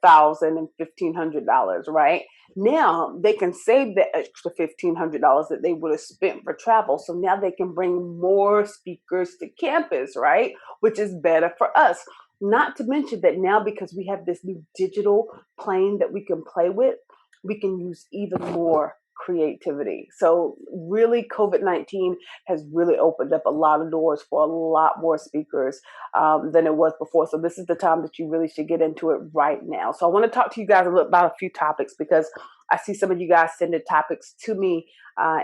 $1,000 and $1,500, right? Now they can save the extra $1,500 that they would have spent for travel. So now they can bring more speakers to campus, right? Which is better for us. Not to mention that now, because we have this new digital plane that we can play with, we can use even more creativity. So really, COVID-19 has really opened up a lot of doors for a lot more speakers than it was before. So this is the time that you really should get into it right now. So I want to talk to you guys a little about a few topics, because I see some of you guys sending topics to me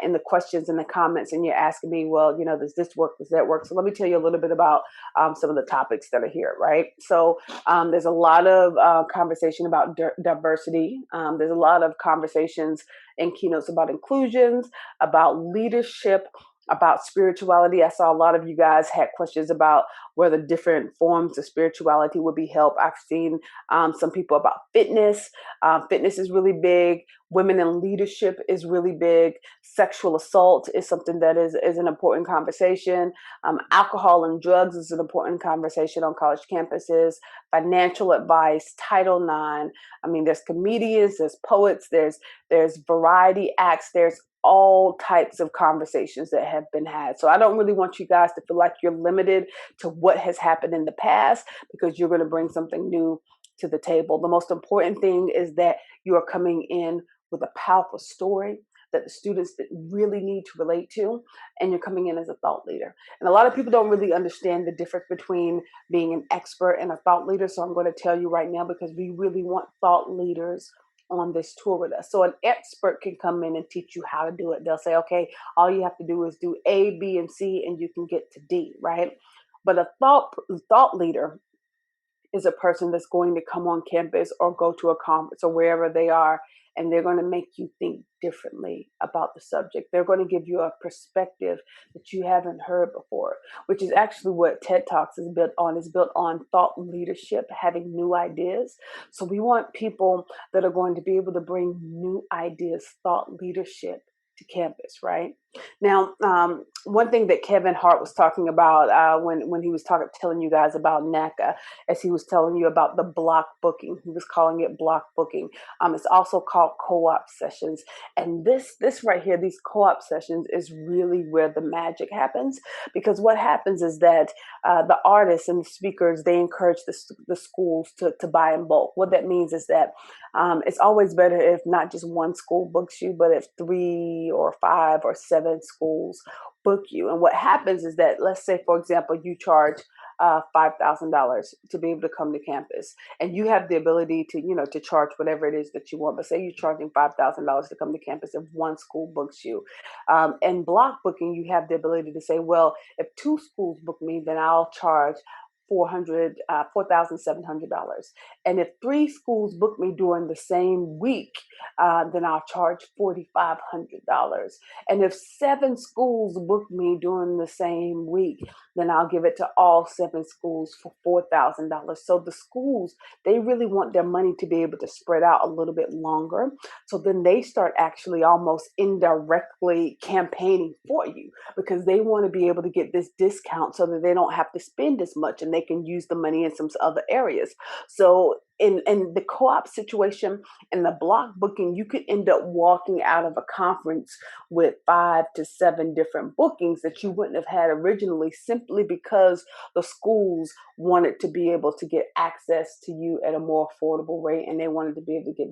in the questions and the comments, and you're asking me, well, does this work? Does that work? So let me tell you a little bit about some of the topics that are here, right? So there's a lot of conversation about diversity. There's a lot of conversations and keynotes about inclusions, about leadership, about spirituality. I saw a lot of you guys had questions about whether different forms of spirituality would be helped. I've seen some people about fitness. Fitness is really big. Women in leadership is really big. Sexual assault is something that is an important conversation. Alcohol and drugs is an important conversation on college campuses. Financial advice, Title IX. I mean, there's comedians, there's poets, there's variety acts, there's all types of conversations that have been had. So I don't really want you guys to feel like you're limited to what has happened in the past, because you're going to bring something new to the table. The most important thing is that you are coming in with a powerful story that the students that really need to relate to, and you're coming in as a thought leader. And a lot of people don't really understand the difference between being an expert and a thought leader. So I'm going to tell you right now, because we really want thought leaders on this tour with us. So an expert can come in and teach you how to do it. They'll say, okay, all you have to do is do A, B, and C, and you can get to D, right? But a thought leader is a person that's going to come on campus or go to a conference or wherever they are, and they're going to make you think differently about the subject. They're going to give you a perspective that you haven't heard before, which is actually what TED Talks is built on. It's built on thought leadership, having new ideas. So we want people that are going to be able to bring new ideas, thought leadership to campus, right? Now, one thing that Kevin Hart was talking about when he was telling you guys about NACA, as he was telling you about the block booking, he was calling it block booking. It's also called co-op sessions. And this right here, these co-op sessions is really where the magic happens, because what happens is that the artists and the speakers, they encourage the schools to buy in bulk. What that means is that it's always better if not just one school books you, but if 3 or 5 or 7 schools book you. And what happens is that, let's say, for example, you charge $5,000 to be able to come to campus, and you have the ability to charge whatever it is that you want. But say you're charging $5,000 to come to campus if one school books you. And block booking, you have the ability to say, well, if 2 schools book me, then I'll charge $4,700. And if 3 schools book me during the same week, then I'll charge $4,500. And if 7 schools book me during the same week, then I'll give it to all 7 schools for $4,000. So the schools, they really want their money to be able to spread out a little bit longer. So then they start actually almost indirectly campaigning for you, because they want to be able to get this discount so that they don't have to spend as much and they can use the money in some other areas. So in the co-op situation and the block booking, you could end up walking out of a conference with 5 to 7 different bookings that you wouldn't have had originally, simply because the schools wanted to be able to get access to you at a more affordable rate, and they wanted to be able to get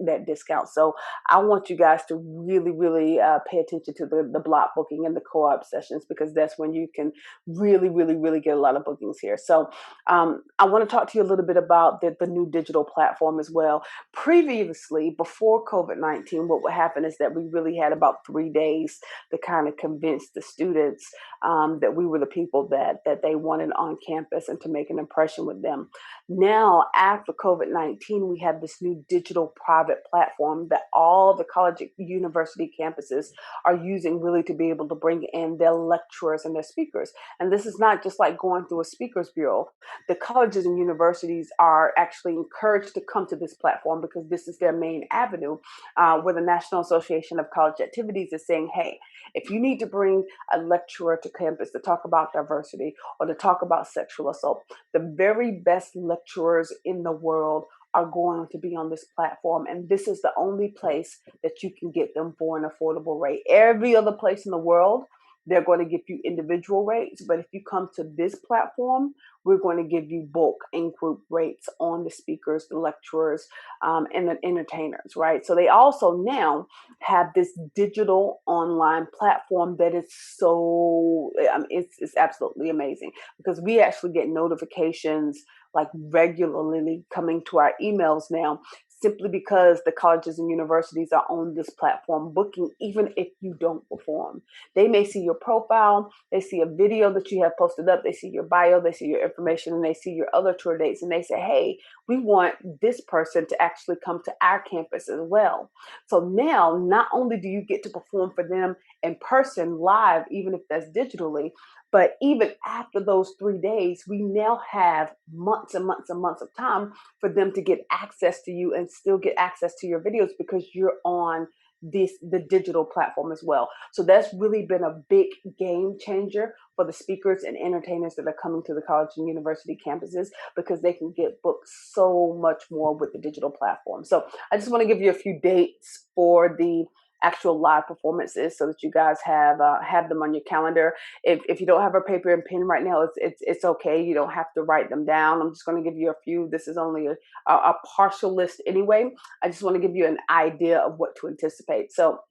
that discount. So I want you guys to really, really pay attention to the block booking and the co-op sessions, because that's when you can really, really, really get a lot of bookings here. So I want to talk to you a little bit about the new digital platform as well. Previously, before COVID-19, what would happen is that we really had about 3 days to kind of convince the students that we were the people that they wanted on campus and to make an impression with them. Now, after COVID-19, we have this new digital private platform that all the college university campuses are using, really to be able to bring in their lecturers and their speakers. And this is not just like going through a speakers bureau. The colleges and universities are actually encouraged to come to this platform because this is their main avenue, where the National Association of College Activities is saying, hey, if you need to bring a lecturer to campus to talk about diversity or to talk about sexual assault, the very best lecturers in the world are going to be on this platform. And this is the only place that you can get them for an affordable rate. Every other place in the world, they're going to give you individual rates. But if you come to this platform, we're going to give you bulk and group rates on the speakers, the lecturers, and the entertainers, right? So they also now have this digital online platform that is so, it's absolutely amazing, because we actually get notifications like regularly coming to our emails now, simply because the colleges and universities are on this platform booking, even if you don't perform. They may see your profile, they see a video that you have posted up, they see your bio, they see your information, and they see your other tour dates, and they say, hey, we want this person to actually come to our campus as well. So now, not only do you get to perform for them in person, live, even if that's digitally, but even after those 3 days, we now have months and months and months of time for them to get access to you and still get access to your videos because you're on the digital platform as well. So that's really been a big game changer for the speakers and entertainers that are coming to the college and university campuses, because they can get booked so much more with the digital platform. So I just want to give you a few dates for the actual live performances so that you guys have them on your calendar. If you don't have a paper and pen right now, it's okay. You don't have to write them down. I'm just going to give you a few. This is only a partial list anyway. I just want to give you an idea of what to anticipate. So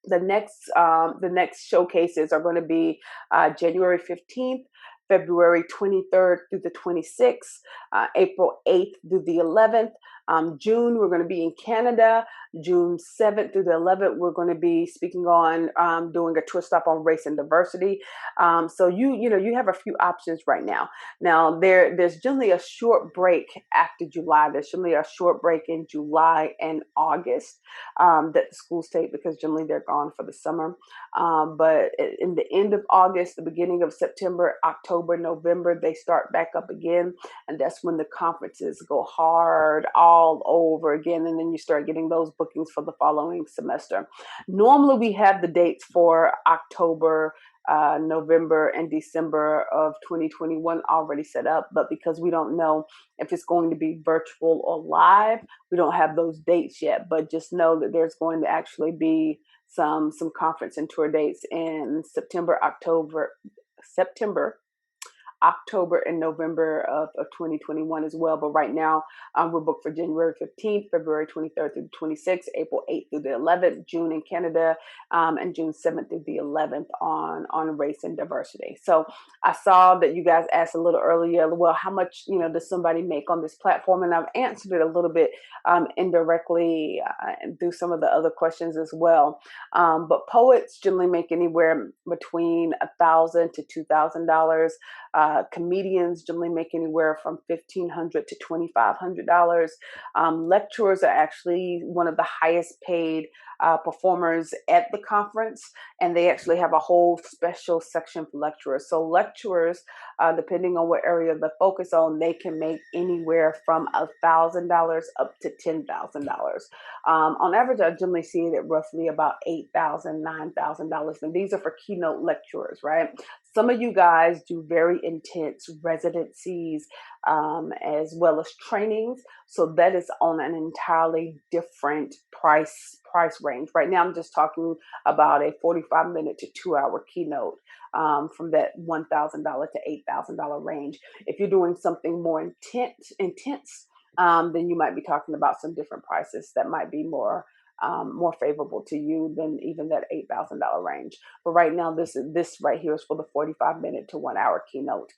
the next showcases are going to be January 15th, February 23rd through the 26th, April 8th through the 11th. June, we're going to be in Canada. June 7th through the 11th, we're going to be speaking on doing a tour stop on race and diversity. So you have a few options right now. Now there's generally a short break after July. There's generally a short break in July and August that the schools take, because generally they're gone for the summer. But in the end of August, the beginning of September, October, November, they start back up again. And that's when the conferences go hard all over again. And then you start getting those bookings for the following semester. Normally we have the dates for October, November, and December of 2021 already set up, but because we don't know if it's going to be virtual or live, we don't have those dates yet. But just know that there's going to actually be some conference and tour dates in September, October and November of 2021 as well. But right now, we're booked for January 15th, February 23rd through the 26th, April 8th through the 11th, June in Canada, and June 7th through the 11th on race and diversity. So I saw that you guys asked a little earlier, well, how much does somebody make on this platform? And I've answered it a little bit indirectly through some of the other questions as well. But poets generally make anywhere between $1,000 to $2,000. Comedians generally make anywhere from $1,500 to $2,500. Lecturers are actually one of the highest paid performers at the conference, and they actually have a whole special section for lecturers. So lecturers, depending on what area they focus on, they can make anywhere from $1,000 up to $10,000. On average, I generally see it at roughly about $8,000, $9,000, and these are for keynote lecturers, right? Some of you guys do very intense residencies as well as trainings. So that is on an entirely different price range. Right now, I'm just talking about a 45-minute to 2-hour keynote from that $1,000 to $8,000 range. If you're doing something more intense, then you might be talking about some different prices that might be more favorable to you than even that $8,000 range. But right now, this right here is for the 45-minute to 1-hour keynote.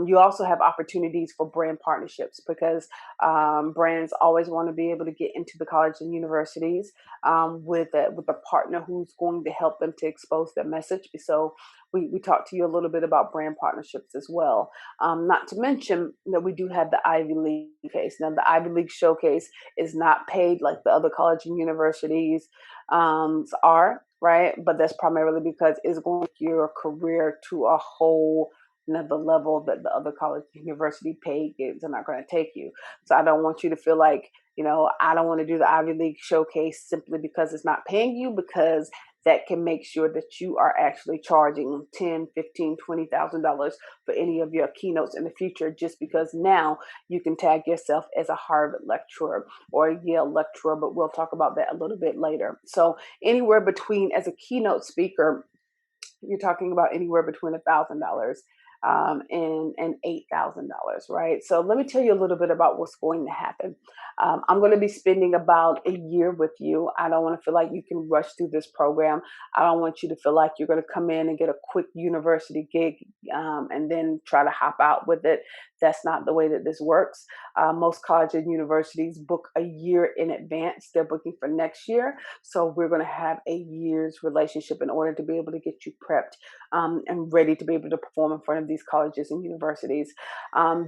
You also have opportunities for brand partnerships, because brands always want to be able to get into the college and universities with a partner who's going to help them to expose their message. So we talked to you a little bit about brand partnerships as well. Not to mention that we do have the Ivy League case. Now, the Ivy League showcase is not paid like the other college and universities are, right? But that's primarily because it's going to take your career to a whole the level that the other college university paid gigs are not going to take you. So I don't want you to feel like, I don't want to do the Ivy League showcase simply because it's not paying you, because that can make sure that you are actually charging $10, $15, $20,000 for any of your keynotes in the future, just because now you can tag yourself as a Harvard lecturer or a Yale lecturer, but we'll talk about that a little bit later. So anywhere between, as a keynote speaker, you're talking about anywhere between $1,000 and $8,000, right? So let me tell you a little bit about what's going to happen. I'm going to be spending about a year with you. I don't want to feel like you can rush through this program. I don't want you to feel like you're going to come in and get a quick university gig and then try to hop out with it. That's not the way that this works. Most colleges and universities book a year in advance. They're booking for next year. So we're going to have a year's relationship in order to be able to get you prepped and ready to be able to perform in front of these colleges and universities.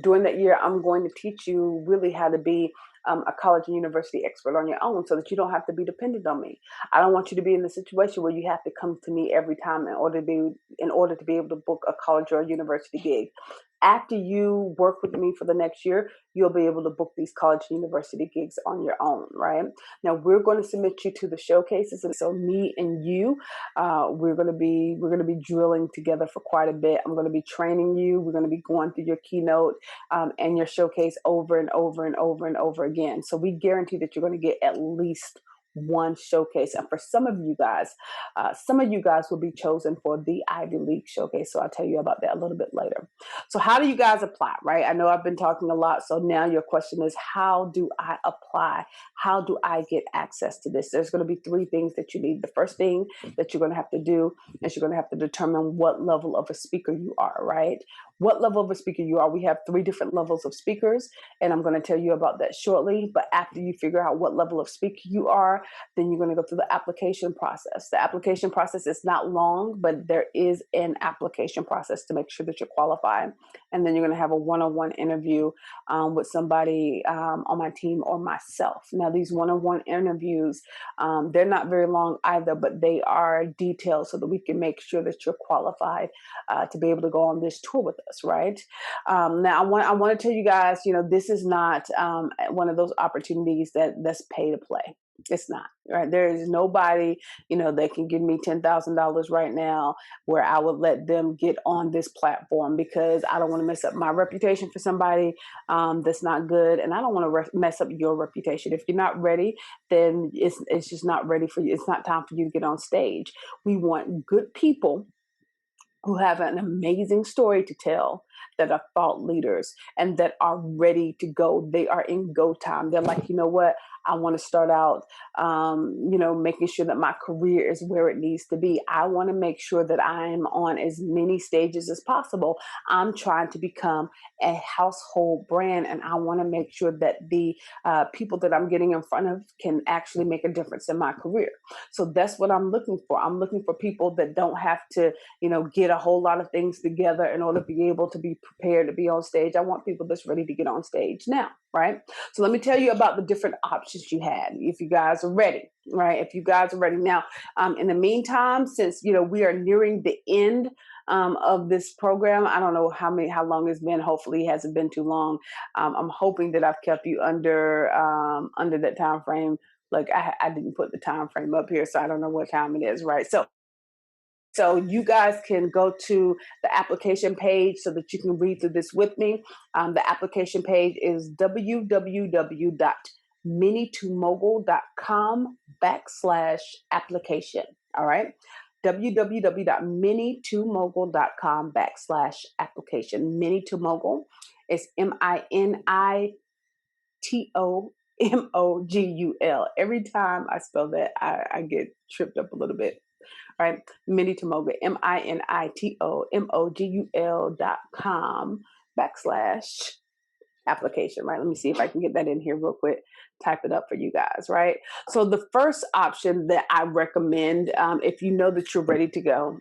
During that year, I'm going to teach you really how to be a college and university expert on your own, so that you don't have to be dependent on me. I don't want you to be in the situation where you have to come to me every time in order to be able to book a college or a university gig. After you work with me for the next year, you'll be able to book these college and university gigs on your own, right? Now we're going to submit you to the showcases, and so me and you, we're going to be drilling together for quite a bit. I'm going to be training you. We're going to be going through your keynote and your showcase over and over and over and over again. So we guarantee that you're going to get at least one showcase. And for some of you guys will be chosen for the Ivy League showcase. So I'll tell you about that a little bit later. So how do you guys apply, right? I know I've been talking a lot. So now your question is, how do I apply? How do I get access to this? There's going to be three things that you need. The first thing that you're going to have to do is you're going to have to determine what level of a speaker you are, right? What level of a speaker you are. We have 3 different levels of speakers, and I'm going to tell you about that shortly. But after you figure out what level of speaker you are, then you're going to go through the application process. The application process is not long, but there is an application process to make sure that you're qualified. And then you're going to have a one-on-one interview with somebody on my team or myself. Now, these one-on-one interviews, they're not very long either, but they are detailed so that we can make sure that you're qualified to be able to go on this tour with us, right? Now, I want to tell you guys, this is not one of those opportunities that's pay to play. It's not, right? There is nobody, that can give me $10,000 right now where I would let them get on this platform, because I don't want to mess up my reputation for somebody that's not good. And I don't want to mess up your reputation. If you're not ready, then it's just not ready for you. It's not time for you to get on stage. We want good people who have an amazing story to tell, that are thought leaders and that are ready to go. They are in go time. They're like, you know what? I want to start out, making sure that my career is where it needs to be. I want to make sure that I'm on as many stages as possible. I'm trying to become a household brand, and I want to make sure that the people that I'm getting in front of can actually make a difference in my career. So that's what I'm looking for. I'm looking for people that don't have to, get a whole lot of things together in order to be able to be prepared to be on stage. I want people that's ready to get on stage now, right? So let me tell you about the different options you had if you guys are ready, right? If you guys are ready now, in the meantime, since we are nearing the end of this program, I don't know how long it's been. Hopefully, it hasn't been too long. I'm hoping that I've kept you under that time frame. Like I didn't put the time frame up here, so I don't know what time it is, right? So you guys can go to the application page so that you can read through this with me. The application page is www.mini2mogul.com/application. All right. www.mini2mogul.com/application. Mini2Mogul is MINITOMOGUL. Every time I spell that, I get tripped up a little bit. Right, Mini2Mogul, MINITOMOGUL.com/application. Right, let me see if I can get that in here real quick. Type it up for you guys. Right, so the first option that I recommend, if you know that you're ready to go,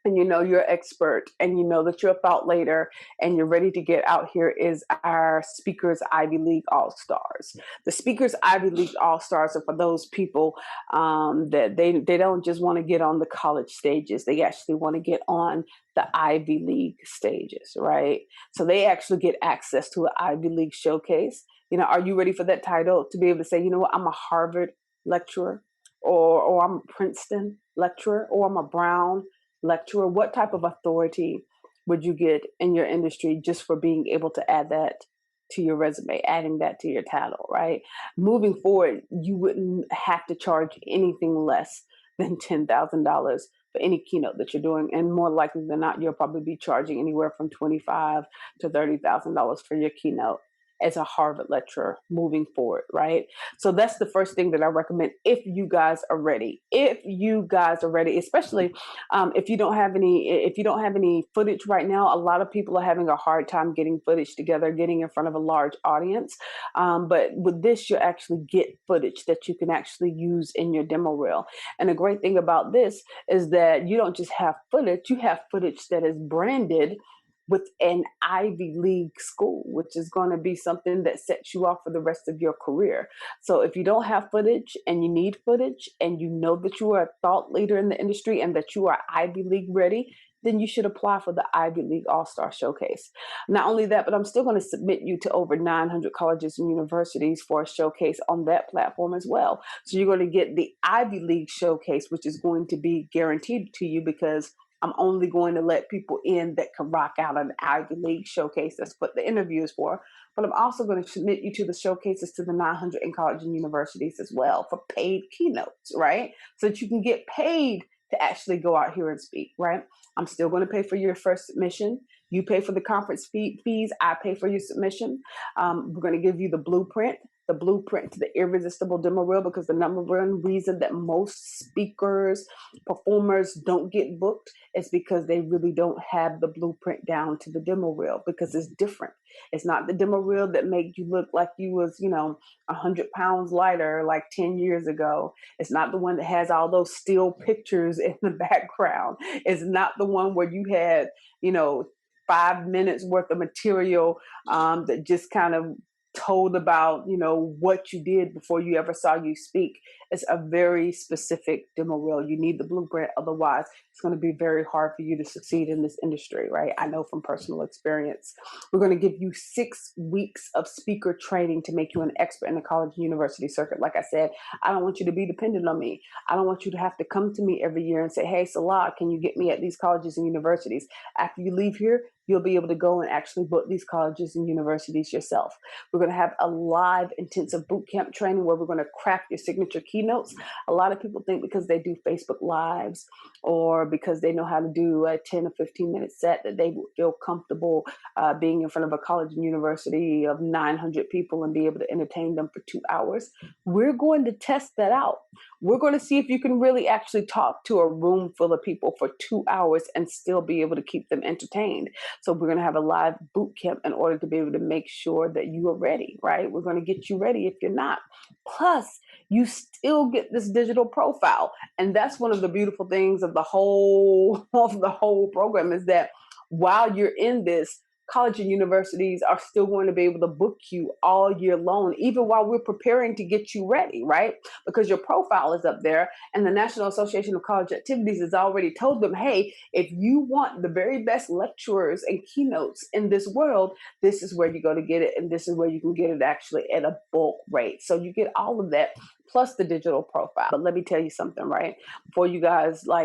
and you know you're expert, and you know that you're a thought leader, and you're ready to get out here, is our Speakers Ivy League All-Stars. The Speakers Ivy League All-Stars are for those people that they don't just want to get on the college stages. They actually want to get on the Ivy League stages, right? So they actually get access to an Ivy League showcase. You know, are you ready for that title to be able to say, you know what, I'm a Harvard lecturer, or I'm a Princeton lecturer, or I'm a Brown lecturer? What type of authority would you get in your industry just for being able to add that to your resume, adding that to your title, right? Moving forward, you wouldn't have to charge anything less than $10,000 for any keynote that you're doing. And more likely than not, you'll probably be charging anywhere from $25,000 to $30,000 for your keynote as a Harvard lecturer moving forward, right? So that's the first thing that I recommend if you guys are ready. If you guys are ready, especially if you don't have any footage right now. A lot of people are having a hard time getting footage together, getting in front of a large audience. But with this, you actually get footage that you can actually use in your demo reel. And the great thing about this is that you don't just have footage, you have footage that is branded with an Ivy League school, which is going to be something that sets you off for the rest of your career. So if you don't have footage and you need footage, and you know that you are a thought leader in the industry and that you are Ivy League ready, then you should apply for the Ivy League All-Star Showcase. Not only that, but I'm still going to submit you to over 900 colleges and universities for a showcase on that platform as well. So you're going to get the Ivy League Showcase, which is going to be guaranteed to you, because I'm only going to let people in that can rock out an Ivy League showcase. That's what the interview is for. But I'm also going to submit you to the showcases to the 900 in college and universities as well for paid keynotes, right? So that you can get paid to actually go out here and speak, right? I'm still going to pay for your first submission. You pay for the conference fees. I pay for your submission. We're going to give you the blueprint to the irresistible demo reel, because the number one reason that most speakers, performers don't get booked is because they really don't have the blueprint down to the demo reel, because it's different. It's not the demo reel that made you look like you was, 100 pounds lighter like 10 years ago. It's not the one that has all those still pictures in the background. It's not the one where you had, 5 minutes worth of material that just kind of told about, what you did before you ever saw you speak. It's a very specific demo reel. You need the blueprint. Otherwise, it's going to be very hard for you to succeed in this industry, right? I know from personal experience. We're going to give you 6 weeks of speaker training to make you an expert in the college and university circuit. Like I said, I don't want you to be dependent on me. I don't want you to have to come to me every year and say, hey, Salah, can you get me at these colleges and universities? After you leave here, you'll be able to go and actually book these colleges and universities yourself. We're going to have a live intensive boot camp training where we're going to craft your signature keynotes. A lot of people think because they do Facebook Lives or because they know how to do a 10 or 15 minute set that they will feel comfortable being in front of a college and university of 900 people and be able to entertain them for 2 hours. We're going to test that out. We're going to see if you can really actually talk to a room full of people for 2 hours and still be able to keep them entertained. So we're going to have a live boot camp in order to be able to make sure that you are ready, right? We're going to get you ready if you're not. Plus, you still get this digital profile. And that's one of the beautiful things of the whole program, is that while you're in this, college and universities are still going to be able to book you all year long, even while we're preparing to get you ready, right? Because your profile is up there, and the National Association of College Activities has already told them, hey, if you want the very best lecturers and keynotes in this world, this is where you go to get it, and this is where you can get it actually at a bulk rate. So you get all of that plus the digital profile. But let me tell you something, right? Before you guys get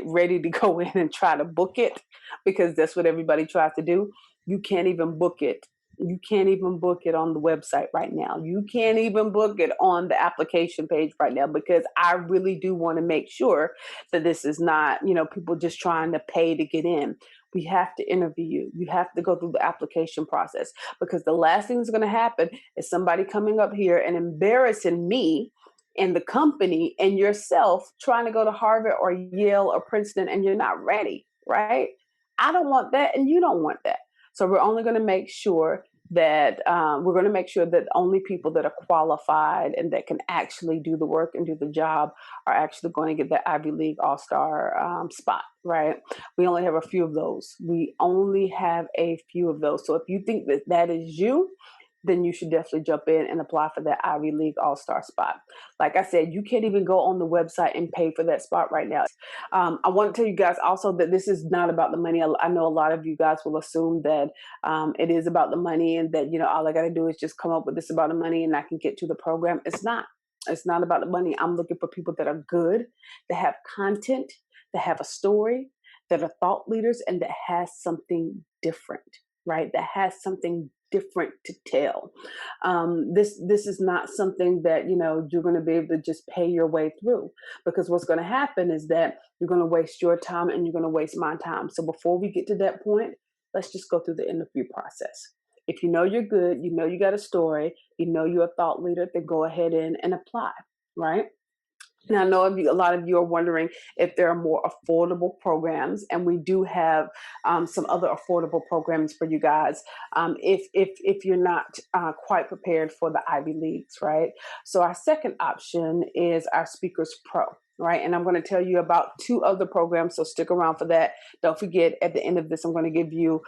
ready to go in and try to book it, because that's what everybody tries to do. You can't even book it. You can't even book it on the website right now. You can't even book it on the application page right now, because I really do want to make sure that this is not, people just trying to pay to get in. We have to interview you. You have to go through the application process, because the last thing that's going to happen is somebody coming up here and embarrassing me and the company and yourself trying to go to Harvard or Yale or Princeton and you're not ready, right? I don't want that, and you don't want that. So we're only going to make sure that we're going to make sure that only people that are qualified and that can actually do the work and do the job are actually going to get the Ivy League All-Star spot, right? We only have a few of those. We only have a few of those. So if you think that that is you, then you should definitely jump in and apply for that Ivy League All-Star spot. Like I said, you can't even go on the website and pay for that spot right now. I want to tell you guys also that this is not about the money. I know a lot of you guys will assume that it is about the money and that, you know, all I got to do is just come up with this about the money and I can get to the program. It's not. It's not about the money. I'm looking for people that are good, that have content, that have a story, that are thought leaders, and that has something different, right? That has something different to tell. This is not something that, you know, you're going to be able to just pay your way through, because what's going to happen is that you're going to waste your time and you're going to waste my time. So before we get to that point, let's just go through the interview process. If you know you're good, you know you got a story, you know you're a thought leader, then go ahead and apply, right? Now, I know a lot of you are wondering if there are more affordable programs, and we do have some other affordable programs for you guys if you're not quite prepared for the Ivy Leagues, right? So our second option is our Speakers Pro. Right. And I'm going to tell you about two other programs. So stick around for that. Don't forget, at the end of this, I'm going to give you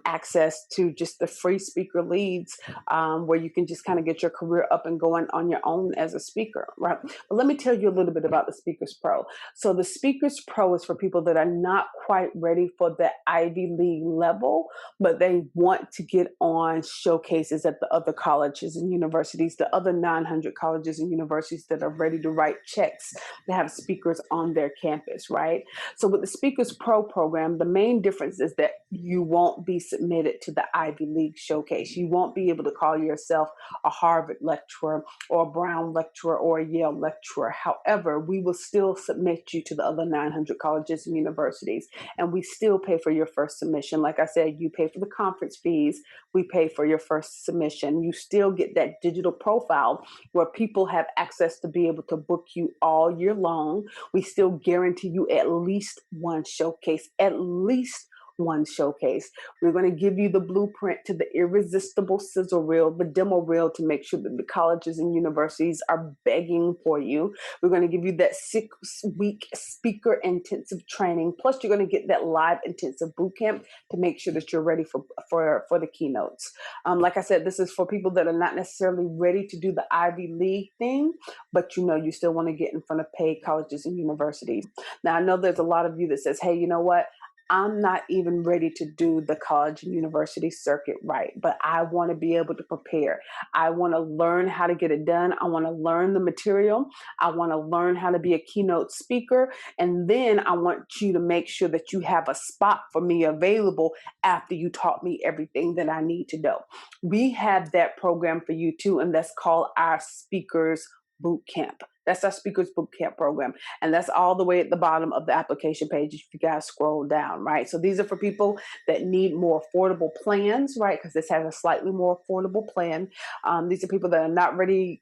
access to just the free speaker leads where you can just kind of get your career up and going on your own as a speaker. Right. But let me tell you a little bit about the Speakers Pro. So the Speakers Pro is for people that are not quite ready for the Ivy League level, but they want to get on showcases at the other colleges and universities, the other 900 colleges and universities that are ready to write checks to have speakers on their campus, right? So with the Speakers Pro program, the main difference is that you won't be submitted to the Ivy League showcase. You won't be able to call yourself a Harvard lecturer or a Brown lecturer or a Yale lecturer. However, we will still submit you to the other 900 colleges and universities, and we still pay for your first submission. Like I said, you pay for the conference fees, we pay for your first submission. You still get that digital profile where people have access to be able to book you all year long. We still guarantee you at least one showcase, We're going to give you the blueprint to the irresistible sizzle reel, the demo reel, to make sure that the colleges and universities are begging for you. We're going to give you that 6-week speaker intensive training. Plus, you're going to get that live intensive boot camp to make sure that you're ready for the keynotes. Like I said, this is for people that are not necessarily ready to do the Ivy League thing, but you know you still want to get in front of paid colleges and universities. Now, I know there's a lot of you that says, hey, you know what? I'm not even ready to do the college and university circuit right, but I want to be able to prepare. I want to learn how to get it done. I want to learn the material. I want to learn how to be a keynote speaker. And then I want you to make sure that you have a spot for me available after you taught me everything that I need to know. We have that program for you too, and that's called our Speakers Boot Camp. That's our Speakers Boot Camp program. And that's all the way at the bottom of the application page if you guys scroll down, right? So these are for people that need more affordable plans, right? Because this has a slightly more affordable plan. These are people that are not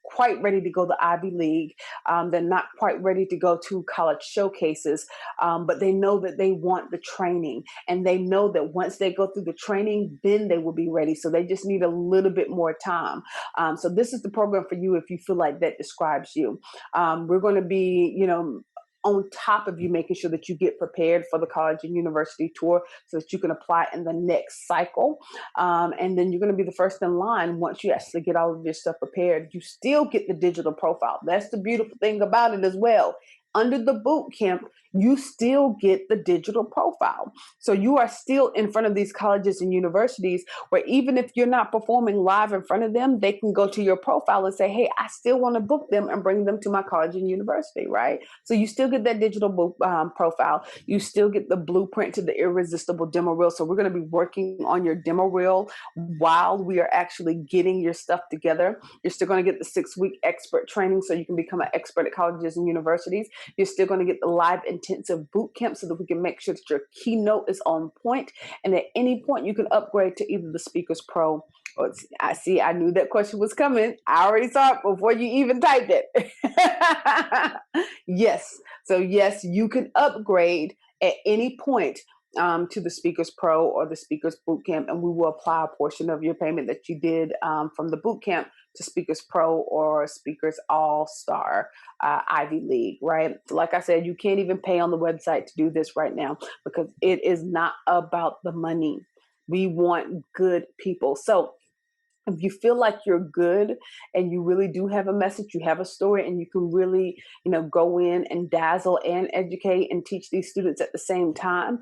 quite ready to go to Ivy League. They're not quite ready to go to college showcases, but they know that they want the training. And they know that once they go through the training, then they will be ready. So they just need a little bit more time. So this is the program for you if you feel like that describes you. We're going to be, on top of you, making sure that you get prepared for the college and university tour so that you can apply in the next cycle. And then you're going to be the first in line once you actually get all of your stuff prepared. You still get the digital profile. That's the beautiful thing about it as well. Under the boot camp, you still get the digital profile. So you are still in front of these colleges and universities where even if you're not performing live in front of them, they can go to your profile and say, hey, I still want to book them and bring them to my college and university, right? So you still get that digital profile. You still get the blueprint to the irresistible demo reel. So we're going to be working on your demo reel while we are actually getting your stuff together. You're still going to get the 6-week expert training so you can become an expert at colleges and universities. You're still going to get the live intensive boot camp so that we can make sure that your keynote is on point. And at any point, you can upgrade to either the Speakers Pro or I knew that question was coming. I already saw it before you even typed it. Yes. So yes, you can upgrade at any point to the Speakers Pro or the Speakers Bootcamp, and we will apply a portion of your payment that you did from the Bootcamp to Speakers Pro or Speakers All-Star Ivy League, right? So like I said, you can't even pay on the website to do this right now because it is not about the money. We want good people. So if you feel like you're good and you really do have a message, you have a story, and you can really, go in and dazzle and educate and teach these students at the same time,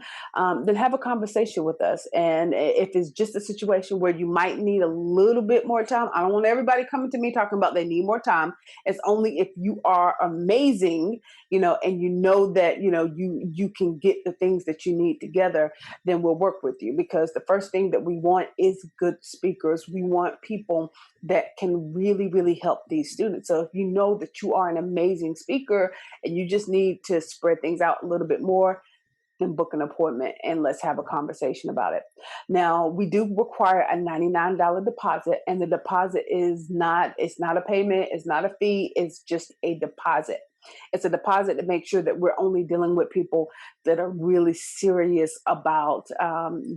then have a conversation with us. And if it's just a situation where you might need a little bit more time, I don't want everybody coming to me talking about they need more time. It's only if you are amazing, and you know that, you can get the things that you need together, then we'll work with you. Because the first thing that we want is good speakers. We want people that can really, really help these students. So if you know that you are an amazing speaker and you just need to spread things out a little bit more, then book an appointment and let's have a conversation about it. Now, we do require a $99 deposit, and the deposit it's not a payment, it's not a fee, it's just a deposit. It's a deposit to make sure that we're only dealing with people that are really serious about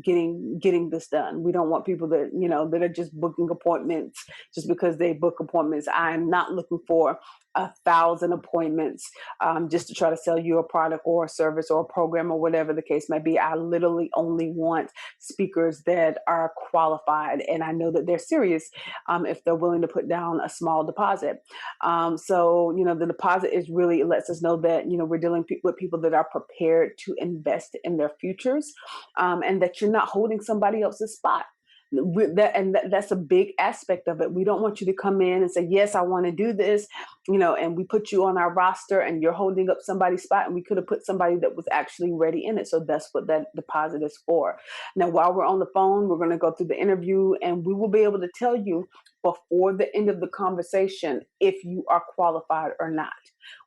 getting this done. We don't want people that, that are just booking appointments just because they book appointments. I'm not looking for 1,000 appointments just to try to sell you a product or a service or a program or whatever the case may be. I literally only want speakers that are qualified, and I know that they're serious if they're willing to put down a small deposit. So, the deposit is really, it lets us know that, we're dealing with people that are prepared to invest in their futures, and that you're not holding somebody else's spot. That's a big aspect of it. We don't want you to come in and say, yes, I want to do this, and we put you on our roster and you're holding up somebody's spot, and we could have put somebody that was actually ready in it. So that's what that deposit is for. Now, while we're on the phone, we're going to go through the interview, and we will be able to tell you before the end of the conversation if you are qualified or not.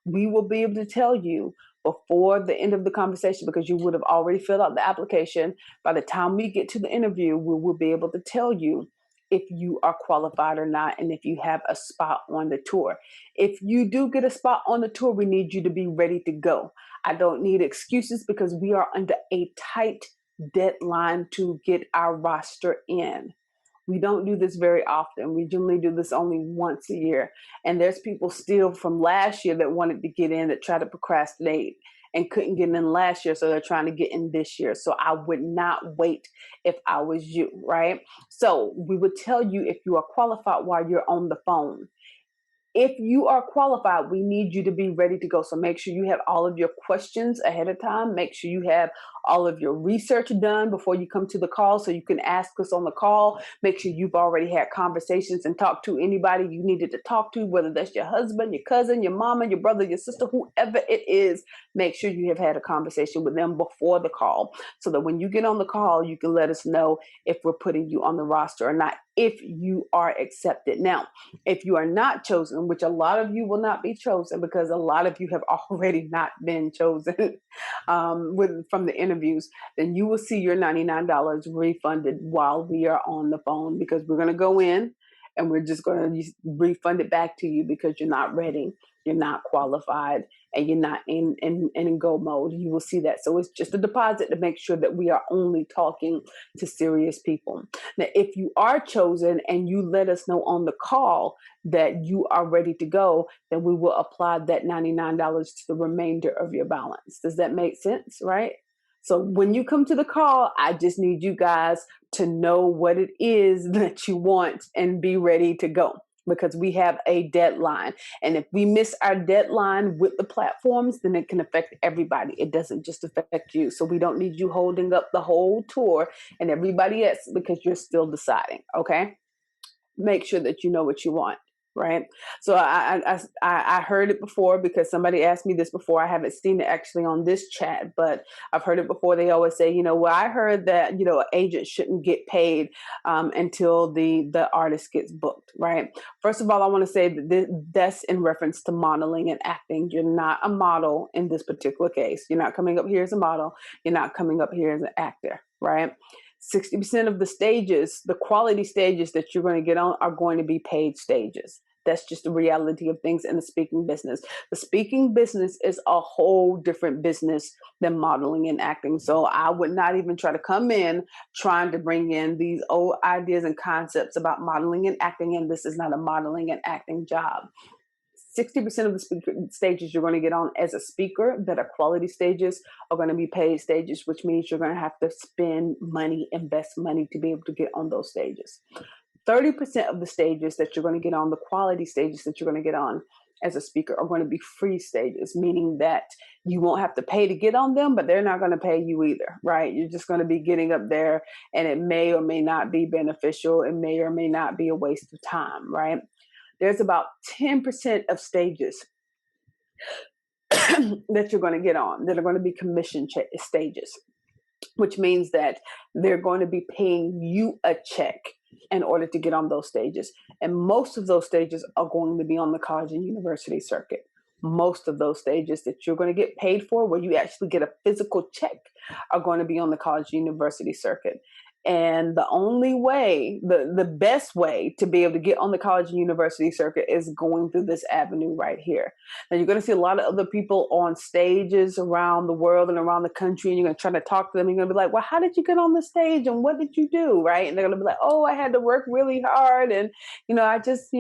We will be able to tell you before the end of the conversation, because you would have already filled out the application. By the time we get to the interview, we will be able to tell you if you are qualified or not, and if you have a spot on the tour. If you do get a spot on the tour, we need you to be ready to go. I don't need excuses because we are under a tight deadline to get our roster in. We don't do this very often. We generally do this only once a year. And there's people still from last year that wanted to get in that tried to procrastinate and couldn't get in last year. So they're trying to get in this year. So I would not wait if I was you, right? So we would tell you if you are qualified while you're on the phone. If you are qualified, we need you to be ready to go. So make sure you have all of your questions ahead of time. Make sure you have all of your research done before you come to the call so you can ask us on the call. Make sure you've already had conversations and talked to anybody you needed to talk to, whether that's your husband, your cousin, your mama, your brother, your sister, whoever it is. Make sure you have had a conversation with them before the call so that when you get on the call, you can let us know if we're putting you on the roster or not, if you are accepted. Now, if you are not chosen, which a lot of you will not be chosen because a lot of you have already not been chosen from the interviews, then you will see your $99 refunded while we are on the phone, because we're going to go in and we're just going to refund it back to you because you're not ready, you're not qualified, and you're not in go mode. You will see that. So it's just a deposit to make sure that we are only talking to serious people. Now, if you are chosen and you let us know on the call that you are ready to go, then we will apply that $99 to the remainder of your balance. Does that make sense, right? So when you come to the call, I just need you guys to know what it is that you want and be ready to go, because we have a deadline. And if we miss our deadline with the platforms, then it can affect everybody. It doesn't just affect you. So we don't need you holding up the whole tour and everybody else because you're still deciding, okay? Make sure that you know what you want. Right. So I heard it before because somebody asked me this before. I haven't seen it actually on this chat, but I've heard it before. They always say, well, I heard that, agents shouldn't get paid until the artist gets booked. Right. First of all, I want to say that that's in reference to modeling and acting. You're not a model in this particular case. You're not coming up here as a model. You're not coming up here as an actor. Right. 60% of the stages, the quality stages that you're going to get on, are going to be paid stages. That's just the reality of things in the speaking business. The speaking business is a whole different business than modeling and acting. So I would not even try to come in trying to bring in these old ideas and concepts about modeling and acting. And this is not a modeling and acting job. 60% of the stages you're going to get on as a speaker that are quality stages are going to be paid stages, which means you're going to have to spend money, invest money to be able to get on those stages. 30% of the stages that you're going to get on, the quality stages that you're going to get on as a speaker, are going to be free stages, meaning that you won't have to pay to get on them, but they're not going to pay you either, right? You're just going to be getting up there, and it may or may not be beneficial. It may or may not be a waste of time, right? There's about 10% of stages that you're going to get on that are going to be commission stages, which means that they're going to be paying you a check in order to get on those stages. And most of those stages are going to be on the college and university circuit. Most of those stages that you're going to get paid for, where you actually get a physical check, are going to be on the college and university circuit. And the only way, the best way to be able to get on the college and university circuit is going through this avenue right here. Now, you're going to see a lot of other people on stages around the world and around the country, and you're going to try to talk to them. You're going to be like, well, how did you get on the stage and what did you do? Right. And they're going to be like, oh, I had to work really hard. And, I just,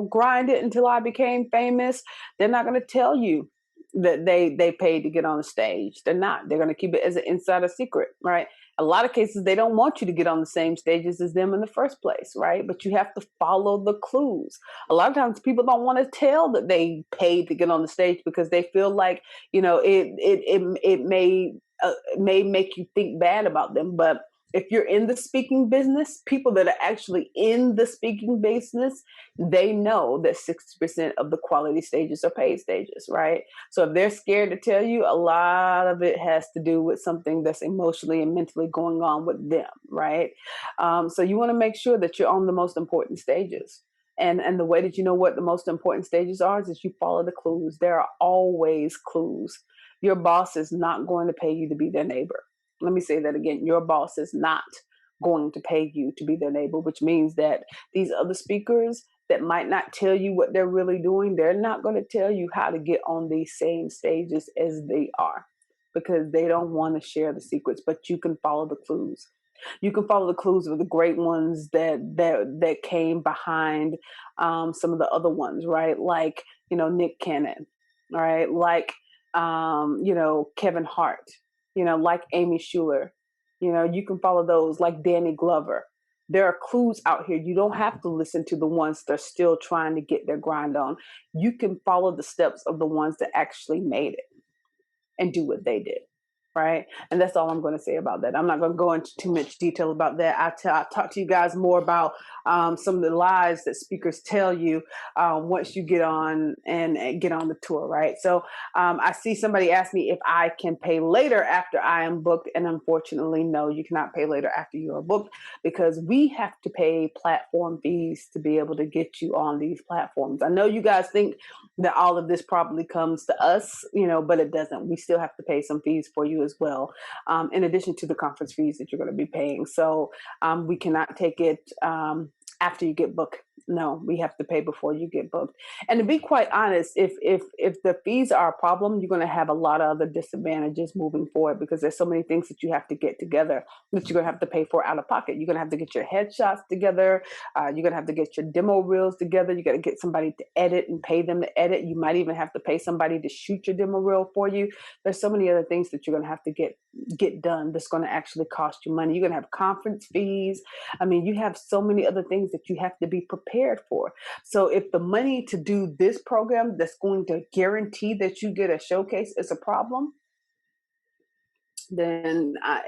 grind it until I became famous. They're not going to tell you that they paid to get on the stage. They're not. They're going to keep it as an insider secret, right? A lot of cases, they don't want you to get on the same stages as them in the first place, right? But you have to follow the clues. A lot of times people don't want to tell that they paid to get on the stage because they feel like, it may make you think bad about them. But if you're in the speaking business, people that are actually in the speaking business, they know that 60% of the quality stages are paid stages, right? So if they're scared to tell you, a lot of it has to do with something that's emotionally and mentally going on with them, right? So you want to make sure that you're on the most important stages. And the way that you know what the most important stages are is you follow the clues. There are always clues. Your boss is not going to pay you to be their neighbor. Let me say that again. Your boss is not going to pay you to be their neighbor, which means that these other speakers that might not tell you what they're really doing, they're not going to tell you how to get on these same stages as they are, because they don't want to share the secrets, but you can follow the clues. You can follow the clues of the great ones that came behind some of the other ones, right? Like, Nick Cannon, all right? Like, Kevin Hart, like Amy Schumer. You can follow those, like Danny Glover. There are clues out here. You don't have to listen to the ones that are still trying to get their grind on. You can follow the steps of the ones that actually made it and do what they did. Right. And that's all I'm going to say about that. I'm not going to go into too much detail about that. I'll talk to you guys more about some of the lies that speakers tell you once you get on and get on the tour. Right. So I see somebody ask me if I can pay later after I am booked. And unfortunately, no, you cannot pay later after you are booked, because we have to pay platform fees to be able to get you on these platforms. I know you guys think that all of this probably comes to us, but it doesn't. We still have to pay some fees for you as well, in addition to the conference fees that you're going to be paying. So we cannot take it after you get booked. No, we have to pay before you get booked. And to be quite honest, if the fees are a problem, you're going to have a lot of other disadvantages moving forward, because there's so many things that you have to get together that you're going to have to pay for out of pocket. You're going to have to get your headshots together. You're going to have to get your demo reels together. You got to get somebody to edit and pay them to edit. You might even have to pay somebody to shoot your demo reel for you. There's so many other things that you're going to have to get done that's going to actually cost you money. You're going to have conference fees. I mean, you have so many other things that you have to be prepared for. So if the money to do this program that's going to guarantee that you get a showcase is a problem, then I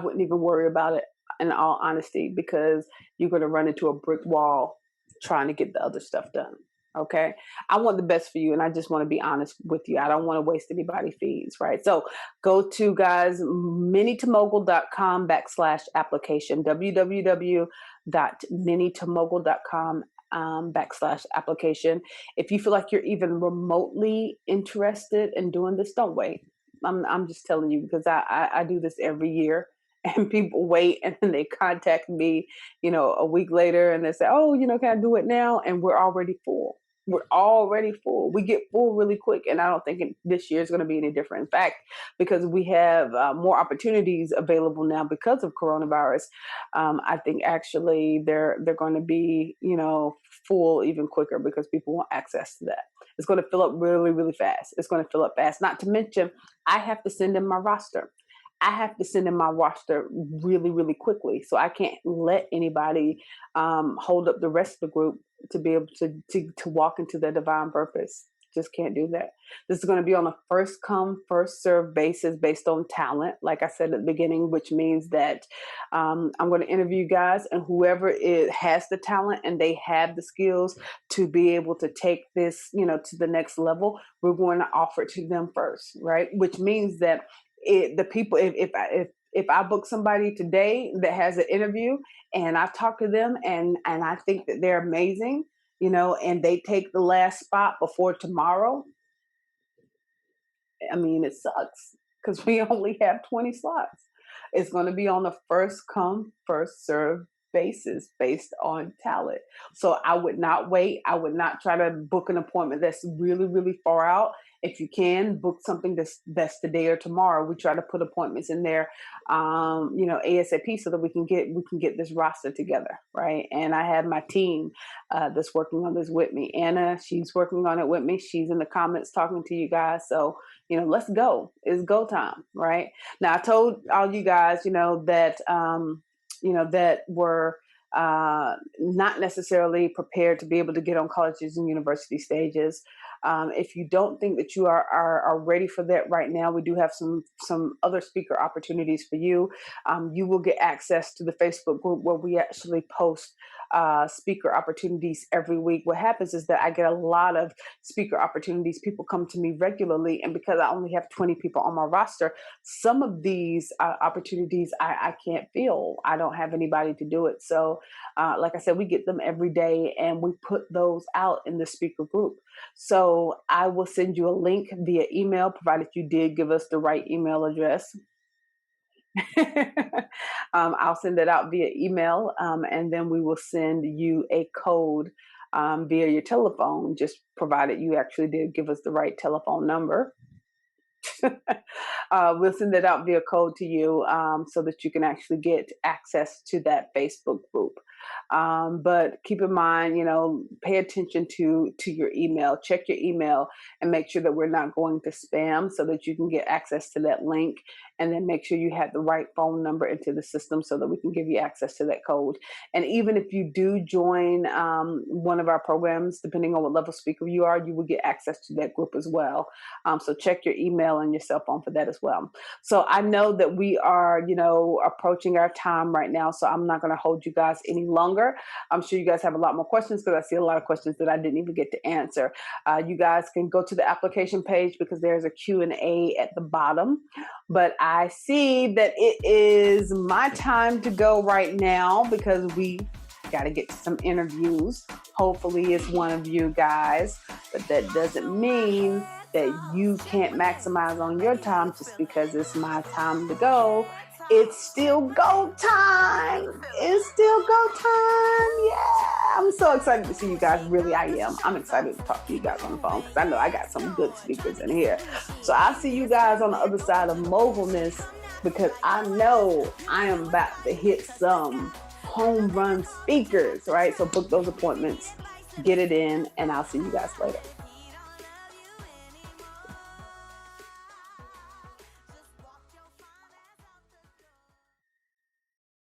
wouldn't even worry about it, in all honesty, because you're going to run into a brick wall trying to get the other stuff done. Okay. I want the best for you. And I just want to be honest with you. I don't want to waste anybody's fees. Right. So go to, guys, minitomogul.com/application, www.minitomogul.com/application. If you feel like you're even remotely interested in doing this, don't wait. I'm just telling you, because I do this every year. and people wait and then they contact me, a week later and they say, oh, can I do it now? And we're already full. We're already full. We get full really quick. And I don't think this year is going to be any different. In fact, because we have more opportunities available now because of coronavirus, I think actually they're going to be, full even quicker because people want access to that. It's going to fill up really, really fast. It's going to fill up fast. Not to mention, I have to send in my roster. I have to send in my roster really, really quickly. So I can't let anybody hold up the rest of the group to be able to walk into their divine purpose. Just can't do that. This is going to be on a first come, first serve basis based on talent, like I said at the beginning, which means that I'm going to interview guys, and whoever has the talent and they have the skills to be able to take this, to the next level, we're going to offer it to them first, right? Which means that the people, if I book somebody today that has an interview and I've talked to them and I think that they're amazing, and they take the last spot before tomorrow, I mean, it sucks because we only have 20 slots. It's going to be on a first come, first serve basis based on talent. So I would not wait. I would not try to book an appointment that's really, really far out. If you can book something that's today or tomorrow, we try to put appointments in there, ASAP, so that we can get this roster together, right? And I have my team that's working on this with me. Anna, she's working on it with me. She's in the comments talking to you guys. So let's go. It's go time, right? Now I told all you guys, that that were not necessarily prepared to be able to get on colleges and university stages. If you don't think that you are ready for that right now, we do have some other speaker opportunities for you. You will get access to the Facebook group where we actually post speaker opportunities every week. What happens is that I get a lot of speaker opportunities. People come to me regularly, and because I only have 20 people on my roster, some of these opportunities I can't fill. I don't have anybody to do it. So like I said, we get them every day and we put those out in the speaker group. So I will send you a link via email, provided you did give us the right email address. I'll send it out via email, and then we will send you a code via your telephone, just provided you actually did give us the right telephone number. We'll send it out via code to you so that you can actually get access to that Facebook group. But keep in mind, pay attention to your email, check your email and make sure that we're not going to spam so that you can get access to that link, and then make sure you have the right phone number into the system so that we can give you access to that code. And even if you do join one of our programs, depending on what level speaker you are, you will get access to that group as well. So check your email and your cell phone for that as well. So I know that we are, approaching our time right now, so I'm not going to hold you guys any longer. I'm sure you guys have a lot more questions because I see a lot of questions that I didn't even get to answer. You guys can go to the application page because there's a Q&A at the bottom. But I see that it is my time to go right now because we got to get to some interviews. Hopefully it's one of you guys, but that doesn't mean that you can't maximize on your time just because it's my time to go. It's still go time. It's still go time. Yeah. I'm so excited to see you guys. Really, I am. I'm excited to talk to you guys on the phone because I know I got some good speakers in here. So I'll see you guys on the other side of mogulness because I know I am about to hit some home run speakers, right? So book those appointments, get it in, and I'll see you guys later.